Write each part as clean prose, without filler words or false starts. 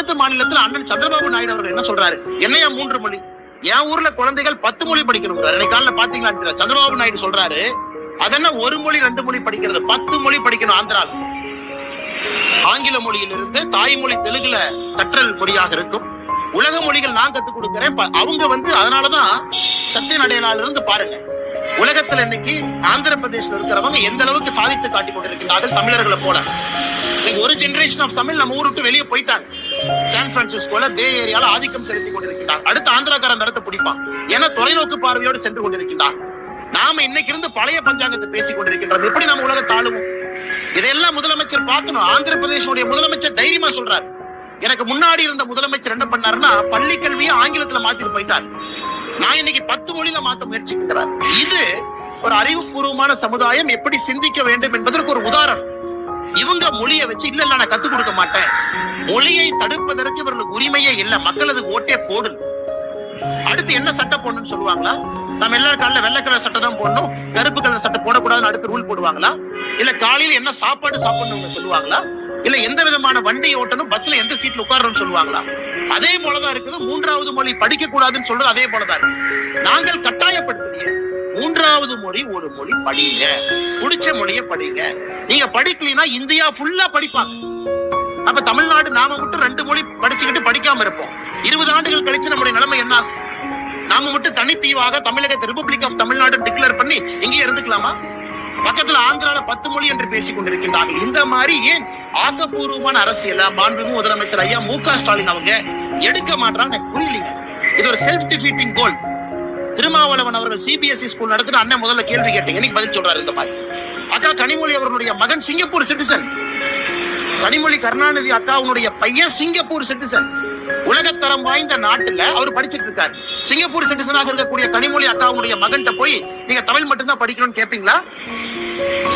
குஜராத் மாநிலத்தில் அண்ணன் சந்திரபாபு நாயுடு அவர்கள் என்ன சொல்றாரு, என்னையா 3 மொழி, என் ஊர்ல குழந்தைகள் 10 மொழி படிக்கணும். இன்னைக்கு காலையில பாத்தீங்களா சந்திரபாபு நாயுடு சொல்றாரு, அதென்ன 1 மொழி 2 மொழி படிக்கிறது, 10 மொழி படிக்கணும். ஆந்திரால ஆங்கில மொழியிலிருந்து தாய்மொழி தெலுங்குல கற்றல் மொழியாக இருக்கும். உலக மொழிகள் நான் கத்துக் கொடுக்கிறேன். அவங்க அதனாலதான் சத்திய நடையினால இருந்து பாருங்க, உலகத்துல இன்னைக்கு ஆந்திர பிரதேசல இருக்கிறவங்க எந்த அளவுக்கு சாதித்து காட்டிக் கொண்டிருக்கிறார்கள் தமிழர்களை போல. இன்னைக்கு ஒரு ஜெனரேஷன் ஆஃப் தமிழ் நம்ம ஊரு விட்டு வெளியே போயிட்டாங்க. சான் பிரான்சிஸ்கோல பே ஏரியால ஆதிக்கம் செலுத்தி கொண்டிருக்கிறாங்க. அடுத்து ஆந்திராக்காரன் இடத்தை பிடிப்பான், ஏன்னா தொலைநோக்கு பார்வையோடு சென்று கொண்டிருக்கிறான். நாம இன்னைக்கு இருந்து பழைய பஞ்சாங்கத்தை பேசிக் கொண்டிருக்கின்றோம். எப்படி நம்ம உலகத்தை ஆளுவோம்? இதையெல்லாம் முதலமைச்சர் பார்க்கணும். ஆந்திர பிரதேசனுடைய முதலமைச்சர் தைரியமா சொல்றாரு, எனக்கு முன்னாடி இருந்த முதலமைச்சர் என்ன பண்ணாருன்னா பள்ளி கல்வியை ஆங்கிலத்துல மாத்திட்டு போயிட்டார். நான் இன்னைக்கு 10 மொழியில மாத்த முயற்சிக்கிறார். இது ஒரு அறிவுபூர்வமான சமுதாயம் எப்படி சிந்திக்க வேண்டும் என்பதற்கு ஒரு உதாரணம். இவங்க மொழியை வச்சு இல்ல நான் கத்துக் கொடுக்க மாட்டேன், மொழியை தடுப்பதற்கு இவர்களுக்கு உரிமையே இல்லை, மக்கள் அது ஓட்டே போடணும். அடுத்து என்ன சட்டம் போடணும்னு சொல்லுவாங்களா? நம்ம எல்லாரும் காலையில வெள்ளை கலர் சட்டை தான் போடணும், கருப்பு கலர் சட்டை போடக்கூடாதுன்னு அடுத்து ரூல் போடுவாங்களா? இல்ல காலையில என்ன சாப்பாடு சாப்பிடணும்னு சொல்லுவாங்களா? இல்ல எந்த விதமான வண்டி ஓட்டணும், பஸ்ல எந்த சீட்ல உட்காரணும்னு சொல்லுவாங்களா? அதே போலதான் இருக்குது 3வது மொழி படிக்க கூடாதுன்னு சொல்றது. அதே போலதான் இருக்கு. நாங்கள் கட்டாயப்படுத்தலையே, 3வது மொழி ஒரு மொழி படிங்க, பிடிச்ச மொழியை படிங்க. நீங்க படிக்கலனா இந்தியா ஃபுல்லா படிப்பாங்க. அப்ப தமிழ்நாடு நாம மட்டும் 2 மொழி படிச்சுக்கிட்டு படிக்காம இருப்போம். 20 ஆண்டுகள் கழிச்சு நம்முடைய நிலைமை என்ன? நாம மட்டும் தனித்தீவாக தமிழகத்தை ரிபப்ளிக் ஆஃப் தமிழ்நாடு டிக்ளேர் பண்ணி இங்கே இருந்துக்கலாமா? பக்கத்துல ஆந்திரால 10 மொழி என்று பேசிக் கொண்டிருக்கின்றார்கள். இந்த மாதிரி ஏன் ஆக்கப்பூர்வமான அரசியல மாண்புமிகு முதலமைச்சர் ஐயா மு.க. ஸ்டாலின் அவங்க எடுக்க மாட்டாங்க புரியலீங்க. இது ஒரு செல்ஃப் டிஃபீட்டிங் கோல். திருமாவளவன் அவர்கள் சிபிஎஸ்இ ஸ்கூல் நடத்தின அண்ணன் முதல்ல கேள்வி கேட்டீங்க, இன்னைக்கு பதில் சொல்றாரு. இந்த மாதிரி அக்கா கனிமொழி அவர்களுடைய மகன் சிங்கப்பூர் சிட்டிசன், கனிமொழி கருணாநிதி அக்காவுடைய பையன் சிங்கப்பூர் சிட்டிசன். உலகத்தரம் வாய்ந்த நாட்டுல அவர் படிச்சிட்டு இருக்காரு. சிங்கப்பூர் சிட்டிசனாக இருக்கக்கூடிய கனிமொழி அக்காவுடைய மகன்கிட்ட போய் நீங்க தமிழ் மட்டும்தான் படிக்கணும்னு கேட்பீங்களா?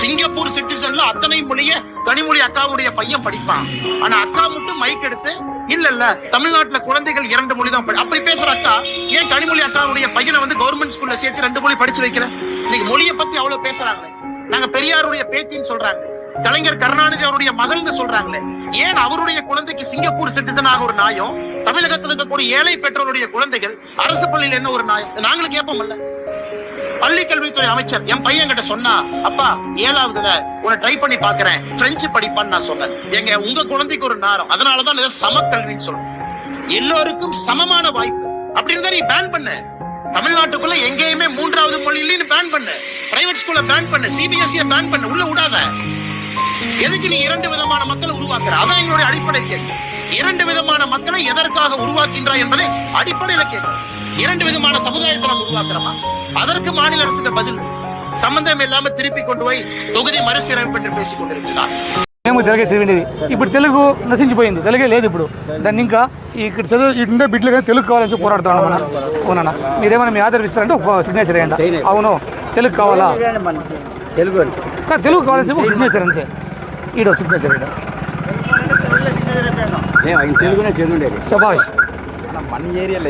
சிங்கப்பூர் சிட்டிசன்ல அத்தனை மொழிய கனிமொழி அக்காவுடைய பையன் படிப்பான். ஆனா அக்கா மட்டும் மைக் எடுத்து இல்ல தமிழ்நாட்டுல குழந்தைகள் 2 மொழி தான் அப்படி பேசுற அக்கா ஏன் கனிமொழி அக்காவுடைய பையனை கவர்மெண்ட் ஸ்கூல்ல சேர்த்து 2 மொழி படிச்சு வைக்கிற? இன்னைக்கு மொழியை பத்தி அவ்வளவு பேசுறாங்க. நாங்க பெரியாருடைய பேத்தின்னு சொல்றாங்க, கலைஞர் கருணாநிதி அவருடைய மகள்னு சொல்றாங்களே, ஏன் அவருடைய குழந்தைக்கு சிங்கப்பூர் சிட்டிசனாக ஒரு நாயம், தமிழகத்தில் இருக்கக்கூடிய ஏழை பெற்றோருடைய குழந்தைகள் அரசு பள்ளியில் என்ன ஒரு நாயம்? நாங்களும் கேட்போம்ல. பள்ளி கல்வித்துறை அமைச்சர் என் பையன் கிட்ட சொன்னா, அப்பா 7வதுல உன்னை ட்ரை பண்ணி பாக்குறேன், பிரெஞ்சு படிப்பான்னு நான் சொன்னேன். எங்க உங்க குழந்தைக்கு ஒரு நேரம், அதனாலதான் சமக்கல்வின்னு சொல்றேன். எல்லோருக்கும் சமமான வாய்ப்பு அப்படின்னு தான் நீ பேன் பண்ண. தமிழ்நாட்டுக்குள்ள எங்கேயுமே 3வது மொழியில பேன் பண்ண, பிரைவேட் ஸ்கூல்ல பேன் பண்ண, சிபிஎஸ்இ பேன் பண்ண, உள்ள விடாத. எதுக்கு நீ 2 விதமான மக்களை உருவாக்குற? அதான் எங்களுடைய அடிப்படை கேள்வி. 2 விதமான மக்களை எதற்காக உருவாக்கின்றாய் என்பதை அடிப்படையில கேட்கிறோம். 2 விதமான சமுதாயத்தை நம்ம உருவாக்குறோமா? அதற்கு மாநில அரசுக்கு பதில் సంబంధం ఇల్లామ తిరిపి கொண்டு పోయి తొగది మరుసీరమైపు என்று பேசிக் கொண்டிருக்கிறார். మేము తెలుగే చదివిండేది, ఇప్పుడు తెలుగు నశించిపోయింది, తెలుగే లేదు ఇప్పుడు. దాన్ని ఇంకా ఇక్కడ చదువు ఉండే బిడ్డలు కానీ తెలుగు కావాలని చెప్పి పోరాడుతున్నాం అన్న. అవునన్నా, మీరేమైనా మీ ఆధార్ ఇస్తారంటే ఒక సిగ్నేచర్ వేయండి. అవును తెలుగు కావాలా, తెలుగు కావాలని చెప్పి ఒక సిగ్నేచర్ అంతే. ఈడో సిగ్నేచర్ తెలుగునే చదివిండేది. శభాష్.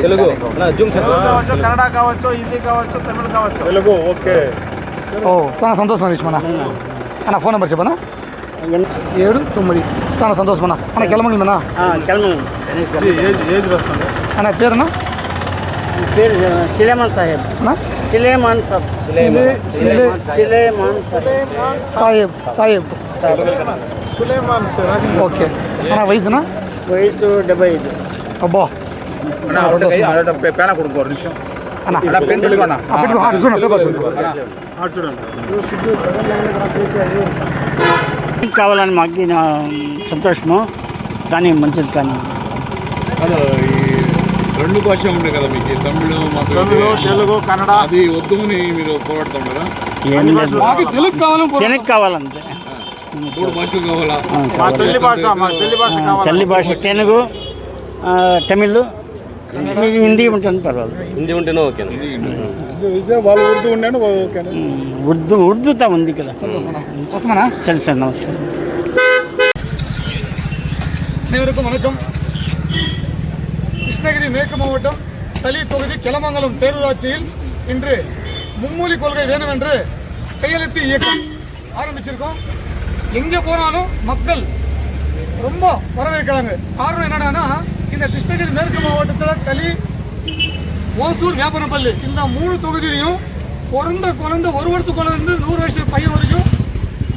తెలుగు కన్నడ కావచ్చు, హిందీ కావచ్చు, తమిళ కావచ్చు, తెలుగు ఓకే. ఓ చాలా సంతోషం విషయమన్నా. అన్న ఫోన్ నెంబర్ చెప్పనా? 79. చాలా సంతోషం అన్న. అన్న కెలమంగళమన్నా? ఏజ్ వస్తుంది అన్న పేరునా? పేరు సులేమాన్ సాహెబ్. సులేమాన్ సాహెబ్. సులేమాన్ ఓకే అన్న. వయసునా? వయసు 75. అబ్బా పేనా కొడుకు నిమిషం అన్న కావాలని మాకు సంతోషము, కానీ మంచిది. కానీ రెండు భాష ఉండే కదా మీకు, తమిళ తెలుగు కన్నడ, అది వద్దుమని మీరు పోరాడుతాం కదా? తెలుగు కావాలంతే. 3 భాషలు కావాలా? తల్లి భాష తెలుగు, తమిళ్, హిందీ ఉంటుంది పర్వాలేదు. హిందీ ఉంటేనే ఓకే. వాళ్ళు ఉర్దూ ఉండేను ఓకే. ఉర్దూతా ఉంది కదా. సరే సార్, నమస్తే. அனைவருக்கும் வணக்கம். கிருஷ்ணகிரி மேற்கு மாவட்டம் தளி தொகுதி கெலமங்கலம் பேரூராட்சியில் இன்று மும்மொழி கொள்கை வேணும் என்று கையெழுத்து இயக்கம் ஆரம்பிச்சிருக்கோம். எங்கே போனாலும் மக்கள் ரொம்ப வரவேற்கிறாங்க. காரணம் என்னடான்னா, இந்த கிருஷ்ணகிரி மேற்கு மாவட்டத்தில் தளி, ஓசூர், வேப்பனப்பள்ளி இந்த 3 தொகுதியிலையும் பிறந்த குழந்தை 1 வருஷ குழந்தை 100 வருஷ பையன் வரைக்கும்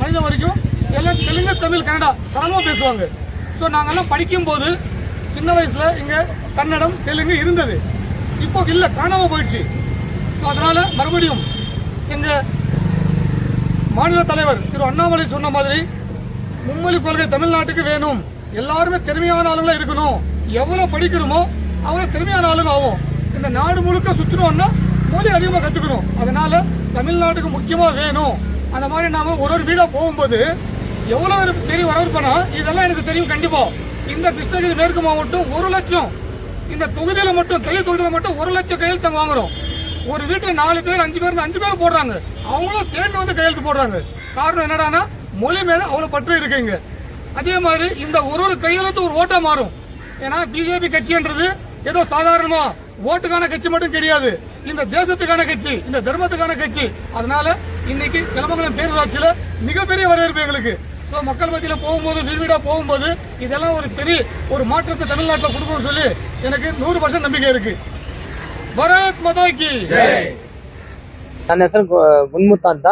மனிதன் வரைக்கும் எல்லாம் தெலுங்கு, தமிழ், கன்னடா சரளமாக பேசுவாங்க. ஸோ நாங்கள்லாம் படிக்கும்போது சின்ன வயசில் இங்கே கன்னடம், தெலுங்கு இருந்தது. இப்போ இல்லை, காணாமல் போயிடுச்சு. ஸோ அதனால் மறுபடியும் எங்கள் மாநில தலைவர் திரு அண்ணாமலை சொன்ன மாதிரி மும்மொழி கொள்கை தமிழ்நாட்டுக்கு வேணும். எல்லாருமே திறமையான ஆளுங்களாக இருக்கணும். எவ்வளோ படிக்கிறோமோ அவ்வளோ திறமையான ஆளுங்க ஆகும். இந்த நாடு முழுக்க சுற்றணும்னா மொழி அதிகமாக கற்றுக்கணும். அதனால் தமிழ்நாட்டுக்கு முக்கியமாக வேணும். அந்த மாதிரி நாம் ஒரு வீடாக போகும்போது எவ்வளோ பெரிய வரவேற்பனா இதெல்லாம் எனக்கு தெரியும். கண்டிப்பாக இந்த கிருஷ்ணகிரி மேற்கு மாவட்டம் 1 லட்சம், இந்த தொகுதியில் மட்டும் தெலுங்கு தொகுதியில் மட்டும் 1 லட்சம் கையெழுத்து வாங்குறோம். ஒரு வீட்டில் 4 பேர் 5 பேர் 5 பேர் போடுறாங்க. அவங்களும் தேடி வந்து கையெழுத்து போடுறாங்க. காரணம் என்னடானா மொழி மேலே அவ்வளோ பற்று இருக்குங்க. அதே மாதிரி இந்த ஒரு கையெழுத்து ஒரு ஓட்டாக மாறும். ஏன்னா பிஜேபி கட்சின்றது ஏதோ சாதாரணமாக ஓட்டுக்கான கட்சி மட்டும் கிடையாது. இந்த தேசத்துக்கான கட்சி, இந்த தர்மத்துக்கான கட்சி. அதனால இன்னைக்கு கிளமங்கலம் பேரூராட்சியில் மிகப்பெரிய வரவேற்பு எங்களுக்கு. ஸோ மக்கள் மத்தியில் போகும்போது, வீடாக போகும்போது இதெல்லாம் ஒரு பெரிய ஒரு மாற்றத்தை தமிழ்நாட்டில் கொடுக்கும்னு சொல்லி எனக்கு 100% நம்பிக்கை இருக்கு. ಭಾರತ್ ಮಾತಾ ಕಿ ಜೈ. ನನ್ನ ಹೆಸರು ಗುನ್ಮುತ್ತ ಅಂತ.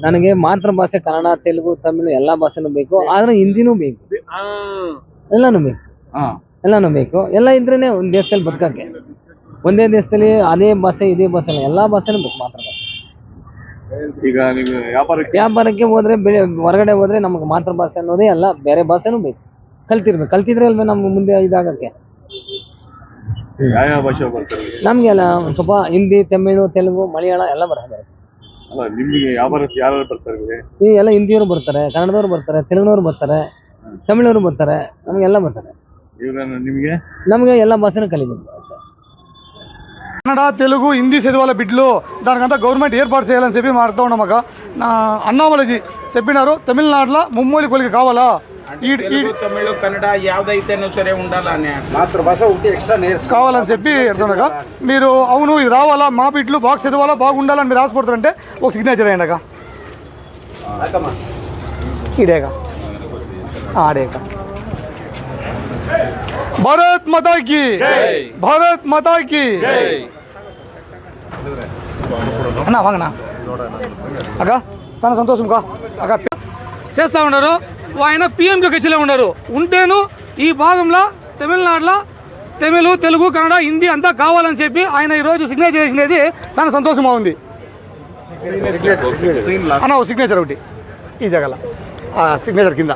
ನನಗೆ ಮಾತೃ ಭಾಷೆ ಕನ್ನಡ, ತೆಲುಗು, ತಮಿಳು ಎಲ್ಲ ಭಾಷೆನೂ ಬೇಕು. ಆದ್ರೆ ಹಿಂದಿನೂ ಬೇಕು, ಎಲ್ಲಾನು ಬೇಕು, ಎಲ್ಲಾನು ಬೇಕು. ಎಲ್ಲ ಇದ್ರೇನೆ ಒಂದು ದೇಶದಲ್ಲಿ ಬದುಕಕ್ಕೆ. ಒಂದೇ ದೇಶದಲ್ಲಿ ಅದೇ ಭಾಷೆ ಇದೇ ಭಾಷೆ ಎಲ್ಲ, ಎಲ್ಲಾ ಭಾಷೆನೂ ಬೇಕು. ಮಾತೃ ಭಾಷೆ. ಈಗ ನೀವು ವ್ಯಾಪಾರಕ್ಕೆ ಹೋದ್ರೆ, ಹೊರಗಡೆ ಹೋದ್ರೆ ನಮಗೆ ಮಾತೃ ಭಾಷೆ ಅನ್ನೋದೇ ಅಲ್ಲ, ಬೇರೆ ಭಾಷೆನೂ ಬೇಕು. ಕಲ್ತಿರ್ಬೇಕು. ಕಲ್ತಿದ್ರೆ ಅಲ್ವೇ ನಮ್ಮ ಮುಂದೆ ಇದಾಗಕ್ಕೆ. ಯಾವ ಭಾಷೆ ಬರ್ತಾರೆ ನಮ್ಗೆಲ್ಲ ಸ್ವಲ್ಪ ಹಿಂದಿ, ತಮಿಳು, ತೆಲುಗು, ಮಲಯಾಳ ಎಲ್ಲ ಬರ್ತದೆ. ಅಲ್ಲ, ನಿಮಗೆ ವ್ಯಾಪಾರಕ್ಕೆ ಯಾರು ಬರ್ತಾರೆ? ಈ ಎಲ್ಲ ಹಿಂದಿಯವರು ಬರ್ತಾರೆ, ಕನ್ನಡದವ್ರು ಬರ್ತಾರೆ, ತೆಲುಗುನವ್ರು ಬರ್ತಾರೆ, ತಮಿಳವರು ಬರ್ತಾರೆ, ನಮಗೆಲ್ಲ ಬರ್ತಾರೆ. ನಮಗೆ ಎಲ್ಲ ಭಾಷೆನೂ కలిగింది. కన్నడ, తెలుగు, హిందీ చదివే వాళ్ళ బిడ్డలు దానికంతా గవర్నమెంట్ ఏర్పాటు చేయాలని చెప్పి మాట్లాడుతూ ఉన్నామక. అన్నామలజీ చెప్పినారు తమిళనాడులో ముమ్మొలి కొలికి కావాలా, తమిళ, కన్నడ యావదైతేనూ సరే ఉండాలని మాతృభాష ఒకటి ఎక్స్ట్రా నేర్చుకో కావాలని చెప్పి అర్థమనక. మీరు అవును ఇది రావాలా, మా బిడ్డలు బాగా చదవాలా, బాగుండాలని మీరు ఆశపడుతారంటే ఒక సిగ్నేచర్ అయ్యండి అక్క. ఇడేగా ఆడేక. భారత్ మాతా కీ, భారత్ మాతా కీ. అన్నా వాங்கண்ணா అక్క. చాలా సంతోషం అక్క. చేస్తూ ఉన్నారు. ఆయన పిఎంకే కచ్చిలో ఉన్నారు. ఉంటేను ఈ భాగంలో తమిళనాడులో తమిళ, తెలుగు, కన్నడ, హిందీ అంతా కావాలని చెప్పి ఆయన ఈరోజు సిగ్నేచర్ చేసినది చాలా సంతోషంగా ఉంది అన్న. ఓ సిగ్నేచర్ ఒకటి ఈ జగల సిగ్నేచర్ కింద.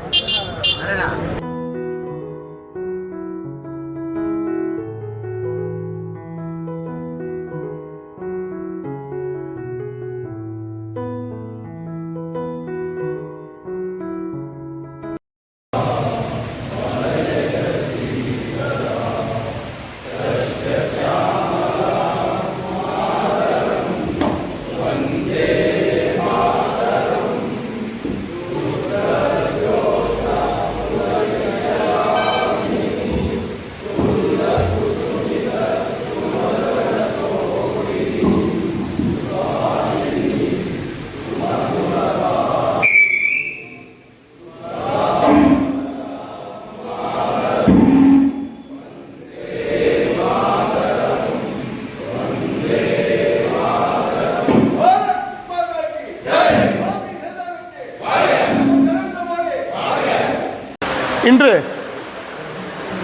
இன்று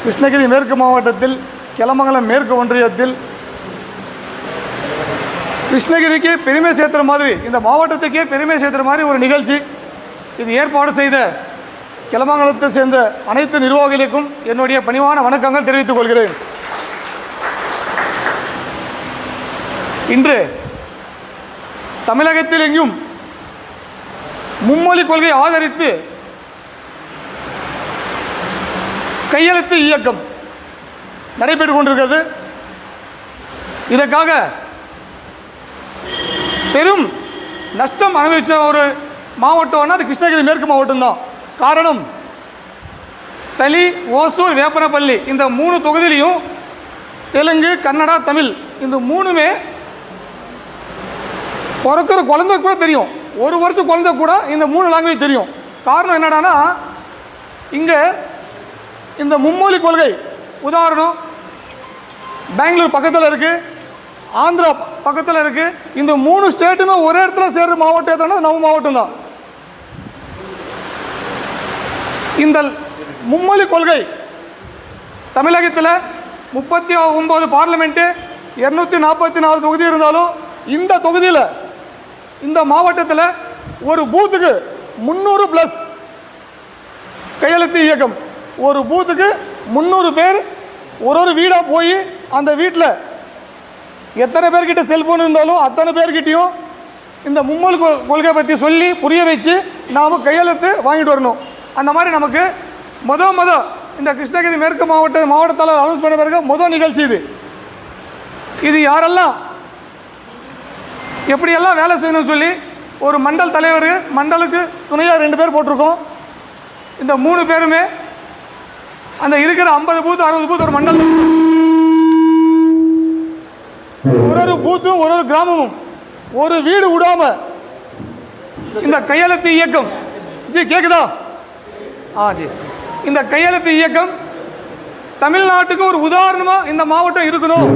கிருஷ்ணகிரி மேற்கு மாவட்டத்தில் கிளமங்கலம் மேற்கு ஒன்றியத்தில் கிருஷ்ணகிரிக்கு பெருமை சேர்த்துற மாதிரி, இந்த மாவட்டத்துக்கே பெருமை சேர்த்துற மாதிரி ஒரு நிகழ்ச்சி இது ஏற்பாடு செய்த கிளமங்கலத்தை சேர்ந்த அனைத்து நிர்வாகிகளுக்கும் என்னுடைய பணிவான வணக்கங்கள் தெரிவித்துக் கொள்கிறேன். இன்று தமிழகத்தில் எங்கும் மும்மொழி கொள்கையை ஆதரித்து கையெழுத்து இயக்கம் நடைபெற்றுக் கொண்டிருக்கிறது. இதற்காக பெரும் நஷ்டம் அனுபவித்த ஒரு மாவட்டம்னா அது கிருஷ்ணகிரி மேற்கு மாவட்டம் தான். காரணம், தளி, ஓசூர், வேப்பனப்பள்ளி இந்த 3 தொகுதியிலையும் தெலுங்கு, கன்னடா, தமிழ் இந்த 3மே பிறக்கிற குழந்தை கூட தெரியும். 1 வருஷம் குழந்தை கூட இந்த 3 லாங்குவேஜ் தெரியும். காரணம் என்னடானா, இங்கே இந்த மும்மொழி கொள்கை உதாரணம் பெங்களூர் பக்கத்தில் இருக்குது, ஆந்திரா பக்கத்தில் இருக்குது. இந்த 3 ஸ்டேட்டுமே ஒரே இடத்துல சேர்ற மாவட்டம் எதுனா நம்ம மாவட்டம் தான். இந்த மும்மொழி கொள்கை தமிழகத்தில் 39 பார்லிமெண்ட்டு 244 தொகுதி இருந்தாலும் இந்த தொகுதியில் இந்த மாவட்டத்தில் ஒரு பூத்துக்கு 300+ கையெழுத்து இயக்கம். ஒரு பூத்துக்கு 300 பேர் ஒரு வீடாக போய் அந்த வீட்டில் எத்தனை பேர்கிட்ட செல்ஃபோன் இருந்தாலும் அத்தனை பேர்கிட்டையும் இந்த மும்மொழி கொள்கை பற்றி சொல்லி புரிய வச்சு நாம் கையெழுத்து வாங்கிட்டு வரணும். அந்த மாதிரி நமக்கு இந்த கிருஷ்ணகிரி மேற்கு மாவட்டத்தால் அனௌன்ஸ் பண்ண பிறகு நிகழ்ச்சி இது யாரெல்லாம் எப்படியெல்லாம் வேலை செய்யணும்னு சொல்லி ஒரு மண்டல் தலைவர், மண்டலுக்கு துணையாக 2 பேர் போட்டிருக்கோம். இந்த 3 பேருமே அந்த இருக்கிற 50 பூத் 60 பூத் ஒரு மண்டல், ஒரு பூத்தும் ஒரு கிராமமும் ஒரு வீடு விடாம இந்த கையெழுத்து இயக்கம் ஜி கேக்குதா? ஜி இந்த கையெழுத்து இயக்கம் தமிழ்நாட்டுக்கு ஒரு உதாரணமா இந்த மாவட்டம் இருக்கணும்.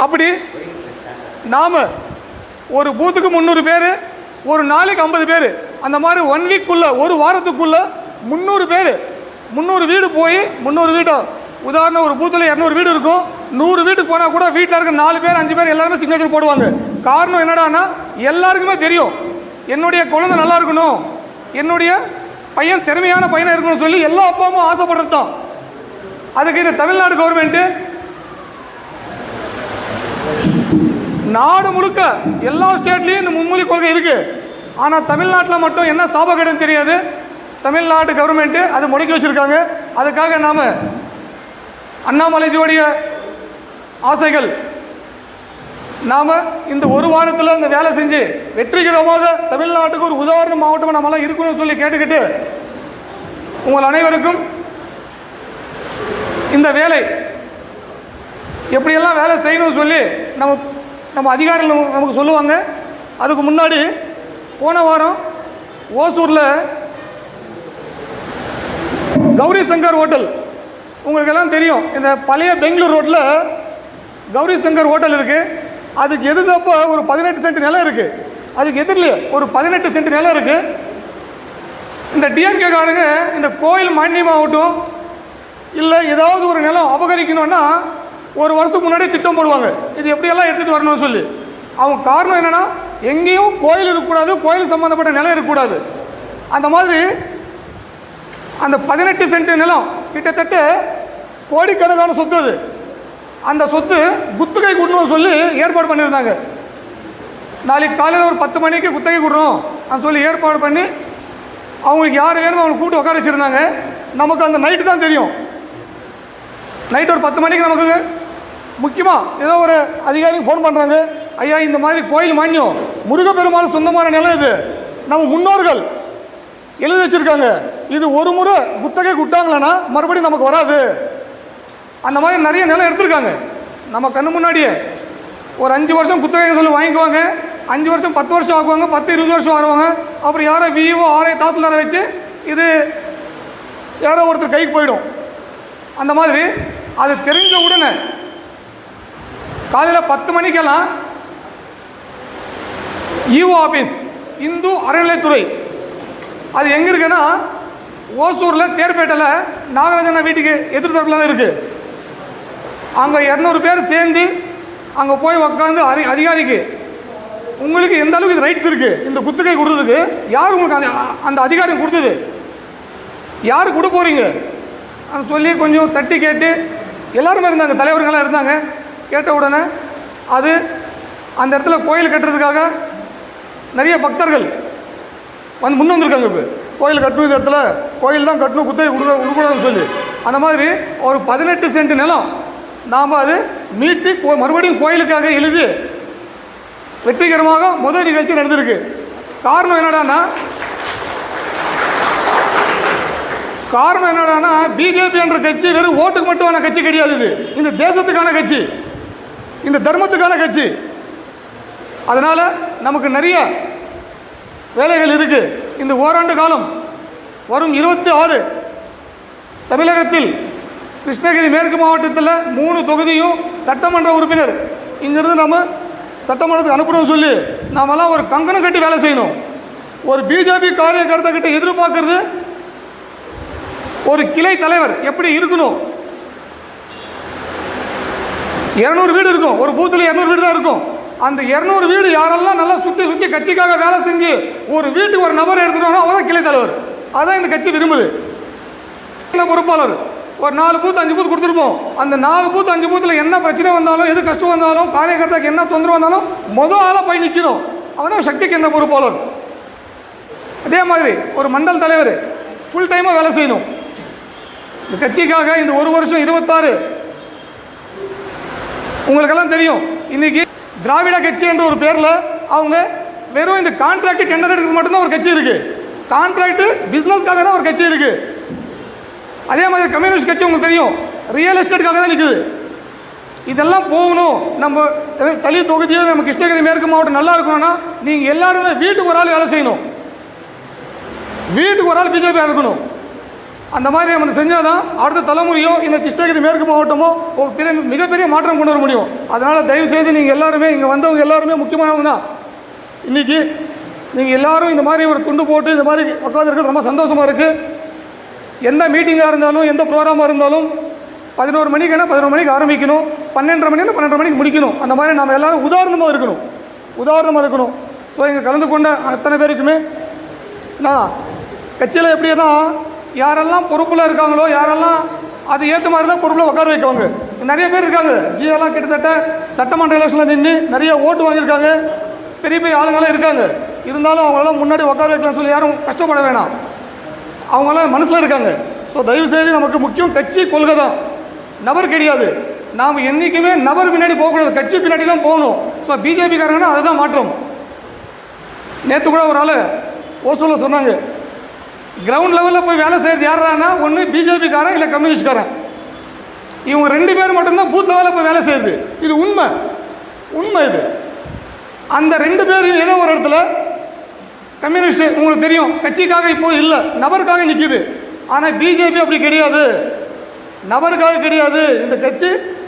அப்படி நாம ஒரு பூத்துக்கு 300 பேர், ஒரு நாளைக்கு 50 பேர், அந்த மாதிரி 1 வீக்குள்ள ஒரு வாரத்துக்குள்ள 300 பேர் 300 வீடு போய் 300 வீடு உதாரணம் ஒரு பூத்தில் 200 வீடு இருக்கும். 100 வீட்டுக்கு போனால் கூட வீட்டில் இருக்க 4 பேர் 5 பேர் எல்லாருமே சிக்னேச்சர் போடுவாங்க. காரணம் என்னடான்னா எல்லாருக்குமே தெரியும் என்னுடைய குழந்தை நல்லா இருக்கணும், என்னுடைய பையன் திறமையான பையனாக இருக்கணும்னு சொல்லி எல்லா அப்பா அம்மா ஆசைப்படுறது தான். அதுக்கு இந்த தமிழ்நாடு கவர்மெண்ட்டு நாடு முழுக்க எல்லா ஸ்டேட்லேயும் இந்த மும்மொழி கொள்கை இருக்குது. ஆனால் தமிழ்நாட்டில் மட்டும் என்ன சாபக்கேடுன்னு தெரியாது. தமிழ்நாடு கவர்மெண்ட்டு அதை முடக்கி வச்சுருக்காங்க. அதுக்காக நாம் அண்ணாமலைஜியோடைய ஆசைகள் நாம் இந்த ஒரு வாரத்தில் இந்த வேலை செஞ்சு வெற்றிகரமாக தமிழ்நாட்டுக்கு ஒரு உதாரண மாவட்டமாக நம்மளாம் இருக்கணும்னு சொல்லி கேட்டுக்கிட்டு உங்கள் அனைவருக்கும் இந்த வேலை எப்படியெல்லாம் வேலை செய்யணும்னு சொல்லி நம்ம அதிகாரிகள் நமக்கு சொல்லுவாங்க. அதுக்கு முன்னாடி போன வாரம் ஓசூரில் கௌரி சங்கர் ஹோட்டல் உங்களுக்கு எல்லாம் தெரியும். இந்த பழைய பெங்களூர் ரோட்டில் கௌரி சங்கர் ஹோட்டல் இருக்குது. அதுக்கு எதிர்த்தப்போ ஒரு 18 சென்ட் நிலம் இருக்குது. அதுக்கு எதிரில் ஒரு 18 சென்ட் நிலம் இருக்குது. இந்த டிஎம்கே காரங்க இந்த கோயில் மானியமாகட்டும் இல்லை ஏதாவது ஒரு நிலம் அபகரிக்கணும்னா ஒரு வருஷத்துக்கு முன்னாடி திட்டம் போடுவாங்க, இது எப்படியெல்லாம் எடுத்துகிட்டு வரணும்னு சொல்லி. அவங்க காரணம் என்னென்னா எங்கேயும் கோயில் இருக்கக்கூடாது, கோயில் சம்மந்தப்பட்ட நிலம் இருக்கக்கூடாது. அந்த மாதிரி அந்த 18 சென்ட் நிலம் கிட்டத்தட்ட கோடிக்கணக்கான சொத்து. அது அந்த சொத்து குத்தகை கொடுக்கணும்னு சொல்லி ஏற்பாடு பண்ணியிருந்தாங்க. நாளைக்கு காலையில் ஒரு 10 மணிக்கு குத்தகை கொடுறோம் அப்படின்னு சொல்லி ஏற்பாடு பண்ணி அவங்களுக்கு யார் வேணுமோ அவங்களை கூப்பிட்டு உட்கார வச்சுருந்தாங்க. நமக்கு அந்த நைட்டு தான் தெரியும். நைட்டு ஒரு 10 மணிக்கு நமக்கு முக்கியமாக ஏதோ ஒரு அதிகாரிக்கு ஃபோன் பண்ணுறாங்க, ஐயா இந்த மாதிரி கோயில் மானியம் முருகப்பெருமாள் சொந்தமான நிலம், இது நம்ம முன்னோர்கள் எழுதி வச்சுருக்காங்க, இது ஒரு முறை குத்தகை விட்டாங்களன்னா மறுபடியும் நமக்கு வராது. அந்த மாதிரி நிறைய நிலம் எடுத்திருக்காங்க. நம்ம கண்ணு முன்னாடியே ஒரு 5 வருஷம் குத்தகை சொல்லி வாங்கிக்குவாங்க, 5 வருஷம் 10 வருஷம் ஆக்குவாங்க, 10-20 வருஷம் வருவாங்க. அப்புறம் யாரோ விஓ ஆர்ஐ தாசில்தாரை வச்சு இது யாரோ ஒருத்தர் கைக்கு போயிடும். அந்த மாதிரி அது தெரிஞ்ச உடனே காலையில் 10 மணிக்கெல்லாம் இஓ ஆஃபீஸ் இந்து அறநிலைத்துறை அது எங்கே இருக்குன்னா ஓசூரில் தேர்பேட்டையில் நாகராஜன் வீட்டுக்கு எதிர்த்தரப்பில் தான் இருக்குது. அங்கே 200 பேர் சேர்ந்து அங்கே போய் உட்காந்து அதிகாரிக்கு உங்களுக்கு எந்த அளவுக்கு இது ரைட்ஸ் இருக்குது, இந்த குத்தகை கொடுத்ததுக்கு யார் உங்களுக்கு அந்த அதிகாரம் கொடுத்தது, யார் கொடுக்க போகிறீங்க சொல்லி கொஞ்சம் தட்டி கேட்டு எல்லாருமே இருந்தாங்க, தலைவர்கள்லாம் இருந்தாங்க. கேட்ட உடனே அது அந்த இடத்துல கோயில் கட்டுறதுக்காக நிறைய பக்தர்கள் வந்து முன் வந்திருக்காங்க. இப்போ கோயில் கட்டணும், இந்த இடத்துல கோயில் தான் கட்டணும், குத்தகை கொடுக்கணும்னு சொல்லி. அந்த மாதிரி ஒரு 18 சென்ட் நிலம் நாம் அது மீட்டு மறுபடியும் கோயிலுக்காக எழுதி வெற்றிகரமாக முதல் நிகழ்ச்சி நடந்திருக்கு. காரணம் என்னடானா பிஜேபி என்ற கட்சி வெறும் ஓட்டுக்கு மட்டுமான கட்சி கிடையாது. இது இந்த தேசத்துக்கான கட்சி, இந்த தர்மத்துக்கான கட்சி. அதனால் நமக்கு நிறைய வேலைகள் இருக்குது. இந்த ஓராண்டு காலம் வரும் 26 தமிழகத்தில் கிருஷ்ணகிரி மேற்கு மாவட்டத்தில் 3 தொகுதியும் சட்டமன்ற உறுப்பினர் இங்கிருந்து நம்ம சட்டமன்றத்துக்கு அனுப்பணும்னு சொல்லி நாமெல்லாம் ஒரு கங்கணம் கட்டி வேலை செய்யணும். ஒரு பிஜேபி காரியகர்த்தா கிட்ட எதிர்பார்க்கறது ஒரு கிளை தலைவர் எப்படி இருக்கணும். 200 வீடு இருக்கும், ஒரு பூத்தில் 200 வீடு தான் இருக்கும். அந்த 200 வீடு யாரெல்லாம் நல்லா சுற்றி சுற்றி கட்சிக்காக வேலை செஞ்சு ஒரு வீட்டுக்கு ஒரு நபர் எடுத்துட்டோம்னா அவன் தான் கிளை தலைவர். அதான் இந்த கட்சி விரும்புது. பொறுப்பாளர் ஒரு 4 பூத் 5 பூத் கொடுத்துருப்போம். அந்த 4 பூத் 5 பூத்தில் என்ன பிரச்சனை வந்தாலும் எது கஷ்டம் வந்தாலும் காரியகர்த்தாக்கு என்ன தொந்தரவு வந்தாலும் மொதல் ஆளாக போய் நிற்கணும். அவன் தான் சக்திக்கு என்ன பொறுப்பாளர். அதே மாதிரி ஒரு மண்டல் தலைவர் ஃபுல் டைமாக வேலை செய்யணும். இந்த கட்சிக்காக இந்த ஒரு வருஷம் 26 உங்களுக்கெல்லாம் தெரியும். இன்னைக்கு திராவிட கட்சி என்ற ஒரு பேரில் அவங்க வெறும் இந்த கான்ட்ராக்ட் டெண்டர் எடுக்கிறது மட்டும்தான் ஒரு கட்சி இருக்கு. கான்ட்ராக்ட் பிஸ்னஸ்க்காக தான் ஒரு கட்சி இருக்கு. அதே மாதிரி கம்யூனிஸ்ட் கட்சி உங்களுக்கு தெரியும், ரியல் எஸ்டேட்டுக்காக தான் நிற்குது. இதெல்லாம் போகணும். நம்ம தளி தொகுதியோ நம்ம கிருஷ்ணகிரி மேற்கு மாவட்டம் நல்லா இருக்கணும்னா நீங்கள் எல்லாருமே வீட்டுக்கு ஒரு ஆள் வேலை செய்யணும். வீட்டுக்கு ஒரு ஆள் பிஜேபியாக இருக்கணும். அந்த மாதிரி நம்ம செஞ்சால் தான் அடுத்த தலைமுறையோ இந்த கிருஷ்ணகிரி மேற்கு மாவட்டமோ ஒரு மிகப்பெரிய மாற்றம் கொண்டு வர முடியும். அதனால் தயவுசெய்து நீங்கள் எல்லாருமே இங்கே வந்தவங்க எல்லாருமே முக்கியமானவங்க தான். இன்றைக்கி நீங்கள் எல்லோரும் இந்த மாதிரி ஒரு துண்டு போட்டு இந்த மாதிரி உட்காந்துருக்கிறது ரொம்ப சந்தோஷமாக இருக்குது. எந்த மீட்டிங்காக இருந்தாலும் எந்த ப்ரோக்ராமாக இருந்தாலும் 11 மணிக்குன்னா 11 மணிக்கு ஆரம்பிக்கணும், 12:30 மணினா 12:30 மணிக்கு முடிக்கணும். அந்த மாதிரி நம்ம எல்லோரும் உதாரணமாக இருக்கணும். ஸோ இங்கே கலந்து கொண்ட அத்தனை பேருக்குமே நான் கட்சியில் எப்படின்னா யாரெல்லாம் பொறுப்பில் இருக்காங்களோ யாரெல்லாம் அது ஏற்ற மாதிரி தான் பொறுப்பில் உட்கார வைக்குவாங்க. நிறைய பேர் இருக்காங்க. ஜியெல்லாம் கிட்டத்தட்ட சட்டமன்ற எலெக்ஷனில் நின்று நிறைய ஓட்டு வாங்கியிருக்காங்க. பெரிய பெரிய ஆளுங்களாம் இருக்காங்க. இருந்தாலும் அவங்களெல்லாம் முன்னாடி உட்கார வைக்கலாம்னு சொல்லி யாரும் கஷ்டப்பட வேணாம். அவங்களாம் மனசில் இருக்காங்க. ஸோ தயவுசெய்து நமக்கு முக்கியம் கட்சி கொள்கை தான், நபர் கிடையாது. நாம் என்றைக்குமே நபர் பின்னாடி போகக்கூடாது, கட்சி பின்னாடி தான் போகணும். ஸோ பிஜேபிக்காரங்கன்னா அதுதான் மாற்றம். நேற்று கூட ஒரு ஆள் ஓசூரில் சொன்னாங்க, கிரவுண்ட் லெவலில் போய் வேலை செய்கிறது யாரானா ஒன்று பிஜேபிக்காரன் இல்லை கம்யூனிஸ்ட்காரன். இவங்க 2 பேர் மட்டும்தான் பூத் லெவலில் போய் வேலை செய்யுது. இது உண்மை. இது அந்த 2 பேரும் ஏதோ ஒரு இடத்துல கம்யூனிஸ்ட் உங்களுக்கு தெரியும் கட்சிக்காக இப்போ இல்லை, நபருக்காக நிற்கிது. ஆனால் பிஜேபி அப்படி கிடையாது, நபருக்காக கிடையாது. இந்த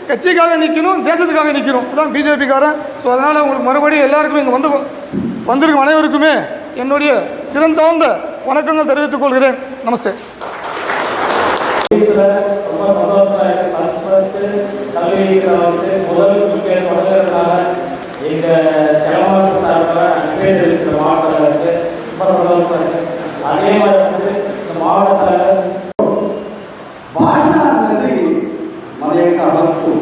கட்சிக்காக நிற்கணும், தேசத்துக்காக நிற்கணும். இதுதான் பிஜேபிக்காரன். ஸோ அதனால் உங்களுக்கு மறுபடியும் எல்லாருக்குமே இங்கே வந்திருக்கும் அனைவருக்குமே என்னுடைய சிறந்தாழ்ந்த வணக்கங்கள் தெரிவித்துக் கொள்கிறேன். நமஸ்தே. ரொம்ப சந்தோஷமா இருக்கு. ஃபர்ஸ்ட் கல்விக்கு வந்து முதல் பேர் தொடங்குறதுனால எங்க கிளம்பு சார்பாக பேர் வச்சுக்கிற மாவட்டத்தில் இருக்கு. ரொம்ப சந்தோஷமா இருக்கு. அதே மாதிரி வந்து இந்த மாவட்டத்தில் భాష అన్నది మన యొక్క హక్కు.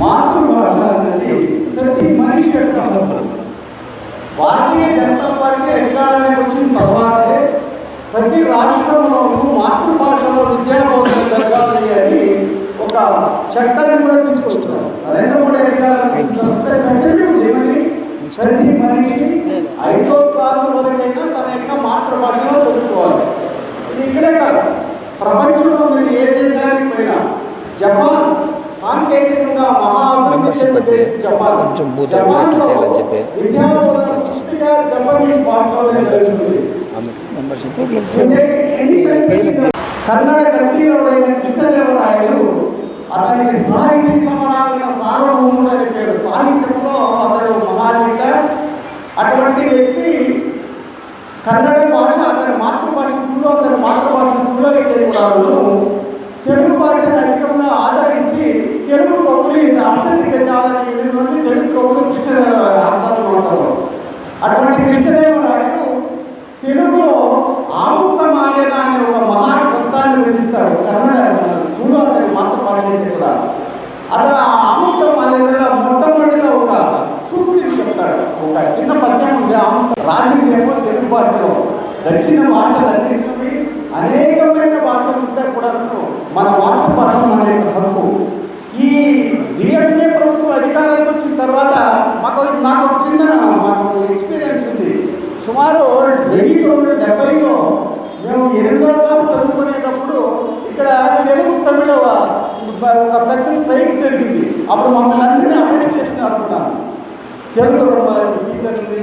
మాతృభాష అన్నది ప్రతి మనిషి యొక్క హక్కు. భారతీయ జనతా పార్టీ అధికారానికి వచ్చిన తర్వాతే ప్రతి రాష్ట్రంలోనూ మాతృభాషలో విద్యాబోధన జరగాలి అని ఒక చట్టాన్ని కూడా తీసుకొస్తున్నారు. నరేంద్ర మోడీ అధికారానికి వచ్చిన చట్టం ఏమని ప్రతి మనిషి 5వ క్లాసు వరకైనా తన యొక్క మాతృభాషలో చదువుకోవాలి. ఇది ఇక్కడే కాదు, ప్రపంచంలో మీరు ఏ దేశానికి పోయినా జపాన్ సాంకేతికంగా మహా అభివృద్ధి చెందిన జపాన్ పూర్తిగా జపనీస్ భాషలోనే జరుగుతుంది. కన్నడ కంఠీరుడైన కృష్ణదేవరాయలు అతనికి సాహితీ సమరాలైన సార్వభౌముడు అని పేరు. సాహిత్యంలో అతడు మహానీత. అటువంటి వ్యక్తి కన్నడ భాష అతని మాతృభాష తుళ్ళకి తెలుగురాళ్ళు తెలుగు భాషను అధికంగా ఆదరించి తెలుగు కవులు అర్థదిగ్గజాలని 8 మంది తెలుగు కవులు కృష్ణదేవరాయలు ఆస్థానంలో ఉంటారు. అటువంటి కృష్ణదేవరాయలు తెలుగులో ఆముక్తమాల్యద అనే ఒక మహాగ్రంథాన్ని రచిస్తాడు. కన్నడ తుళు అతని మాతృభాష అయితే కూడా అతను ఆ ఆముక్తమాల్యదలో మొట్టమొదటిగా ఒక సూక్తిని చెప్తాడు. ఒక చిన్న పద్యం ఉంది. రాసిందేమో తెలుగు భాషలో. దక్షిణ భాషలన్నింటినీ అనేకమైన భాషలు ఉంటాయి కూడా మన మాతృభాష మన యొక్క హక్కు. ఈ డిఎంకే ప్రభుత్వం అధికారానికి వచ్చిన తర్వాత నాకు ఒక చిన్న ఎక్స్పీరియన్స్ ఉంది. సుమారు 1970లో మేము 8వ క్లాస్ చదువుకునేటప్పుడు ఇక్కడ తెలుగు తమిళ ఒక పెద్ద స్ట్రైక్ జరిగింది. అప్పుడు మమ్మల్ని అందరినీ అరెస్ట్ చేసినారు కూడా. తెలుగు టీచర్ని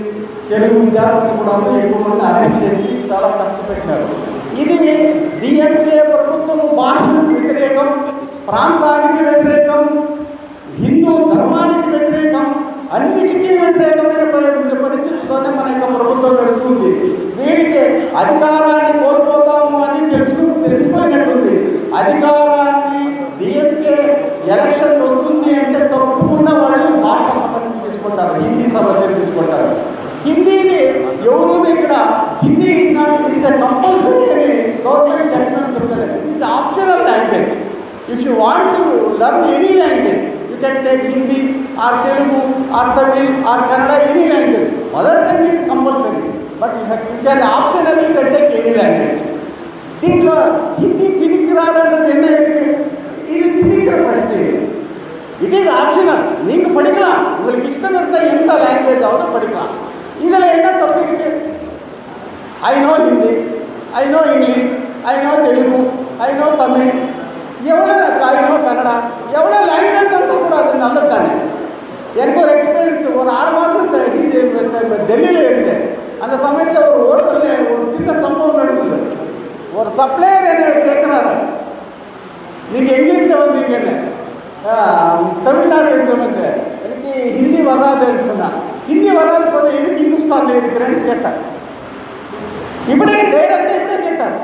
తెలుగు విద్యార్థులు కూడా ఎక్కువ మంది అరెస్ట్ చేసి చాలా కష్టపెట్టినారు. ఇది డిఎంకే ప్రభుత్వం భాషకు వ్యతిరేకం, ప్రాంతానికి వ్యతిరేకం, హిందూ ధర్మానికి వ్యతిరేకం, అన్నిటికీ వ్యతిరేకమైన పరిస్థితుల్లోనే మన యొక్క ప్రభుత్వం నడుస్తుంది. వీరికి అధికారాన్ని కోల్పోతాము అని తెలిసిపోయినట్టుంది. అధికారాన్ని డిఎంకే ఎలక్షన్ వస్తుంది అంటే తప్పకుండా వాళ్ళు భాషా సమస్యను తీసుకుంటారు, హిందీ సమస్యను తీసుకుంటారు. హిందీని ఎవరు ఇక్కడ హిందీ ఈజ్ ఎ కంపల్సరీ అని గవర్నమెంట్ చెప్పడం చెప్తారు. It is optional language. If you want to learn any language you can take Hindi or Telugu or Tamil or Kannada, any language. Mother tongue is compulsory, but you can optionally take any language. దీంట్లో హిందీ திணிக்கிறாருன்றது என்ன இருக்கு? இது திணிக்கிற பிரச்சனை. It is optional. நீங்க படிக்கலாம், உங்களுக்கு இஷ்டம் இருந்தால் எந்த லாங்குவேஜ் ஆகுது படிக்கலாம். இதில் என்ன தப்பு இருக்கு? I know Hindi, I know English, I know Telugu, I know Tamil, எவ்வளோ ஐ நோ கன்னடா, எவ்வளோ லாங்குவேஜ் வந்து கூட அது நல்லது தானே. எனக்கு ஒரு எக்ஸ்பீரியன்ஸ், ஒரு 6 மாதம் ஹிந்தி டெல்லியில் இருந்தேன். அந்த சமயத்தில் ஒரு ஹோட்டலில் ஒரு சின்ன சம்பவம் நடந்தது. ஒரு சப்ளையர் என்ன கேட்குறாரு, நீங்கள் எங்கேருந்து வந்தீங்கன்னு. தமிழ்நாட்டிலிருந்து வந்து எனக்கு ஹிந்தி வராதுன்னு சொன்னான். ஹிந்தி வராது போது எதுக்கு ஹிந்துஸ்தானில் இருக்கிறேன்னு கேட்டார். இப்படியே டைரக்டாக இப்படியே கேட்டார்.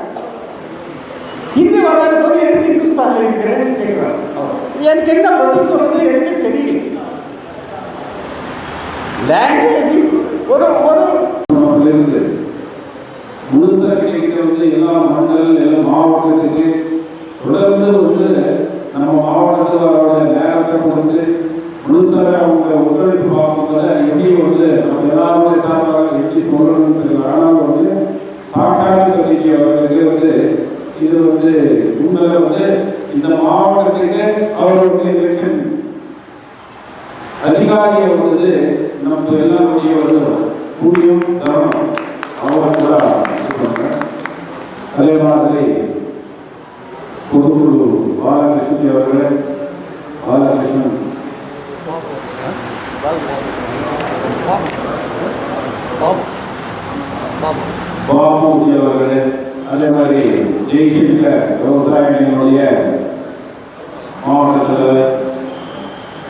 ஹிந்தி வராது போது எதுக்கு ஹிந்துஸ்தானில் இருக்கிறேன்னு கேட்குறாரு. எனக்கு என்ன பதில் சொல்றது எனக்கு தெரியல. லாங்குவேஜ் ஒரு முழுசாக வந்து எல்லா மண்டல் எல்லா மாவட்டத்துக்கு தொடர்ந்து வந்து நம்ம மாவட்டத்தோட நேரத்தை கொடுத்து முழுசாக அவங்க ஒத்துழைப்பு பார்க்கும்போது எப்படி வந்து நம்ம எல்லாருமே சார்பாக எப்படி சொல்லணும்னு தெரியல. ஆனால் வந்து சாட்சாத் கல்விக்கு அவர்களுக்கு வந்து இது வந்து உண்மையில வந்து இந்த மாவட்டத்துக்கு அவர்களுடைய எலெக்ஷன் அதிகாரியை வந்து நம்ம எல்லாருடைய வந்து ஊதியம் தரணும். அவங்க கூட அதே மாதிரி பொதுக்குழு பாலகிருஷ்ணன் அவர்களே, பாலகிருஷ்ணன் பாபுஜி அவர்களே, அதே மாதிரி ஜெய்சங்கர் விவசாயிகளுடைய மாவட்ட தலைவர்,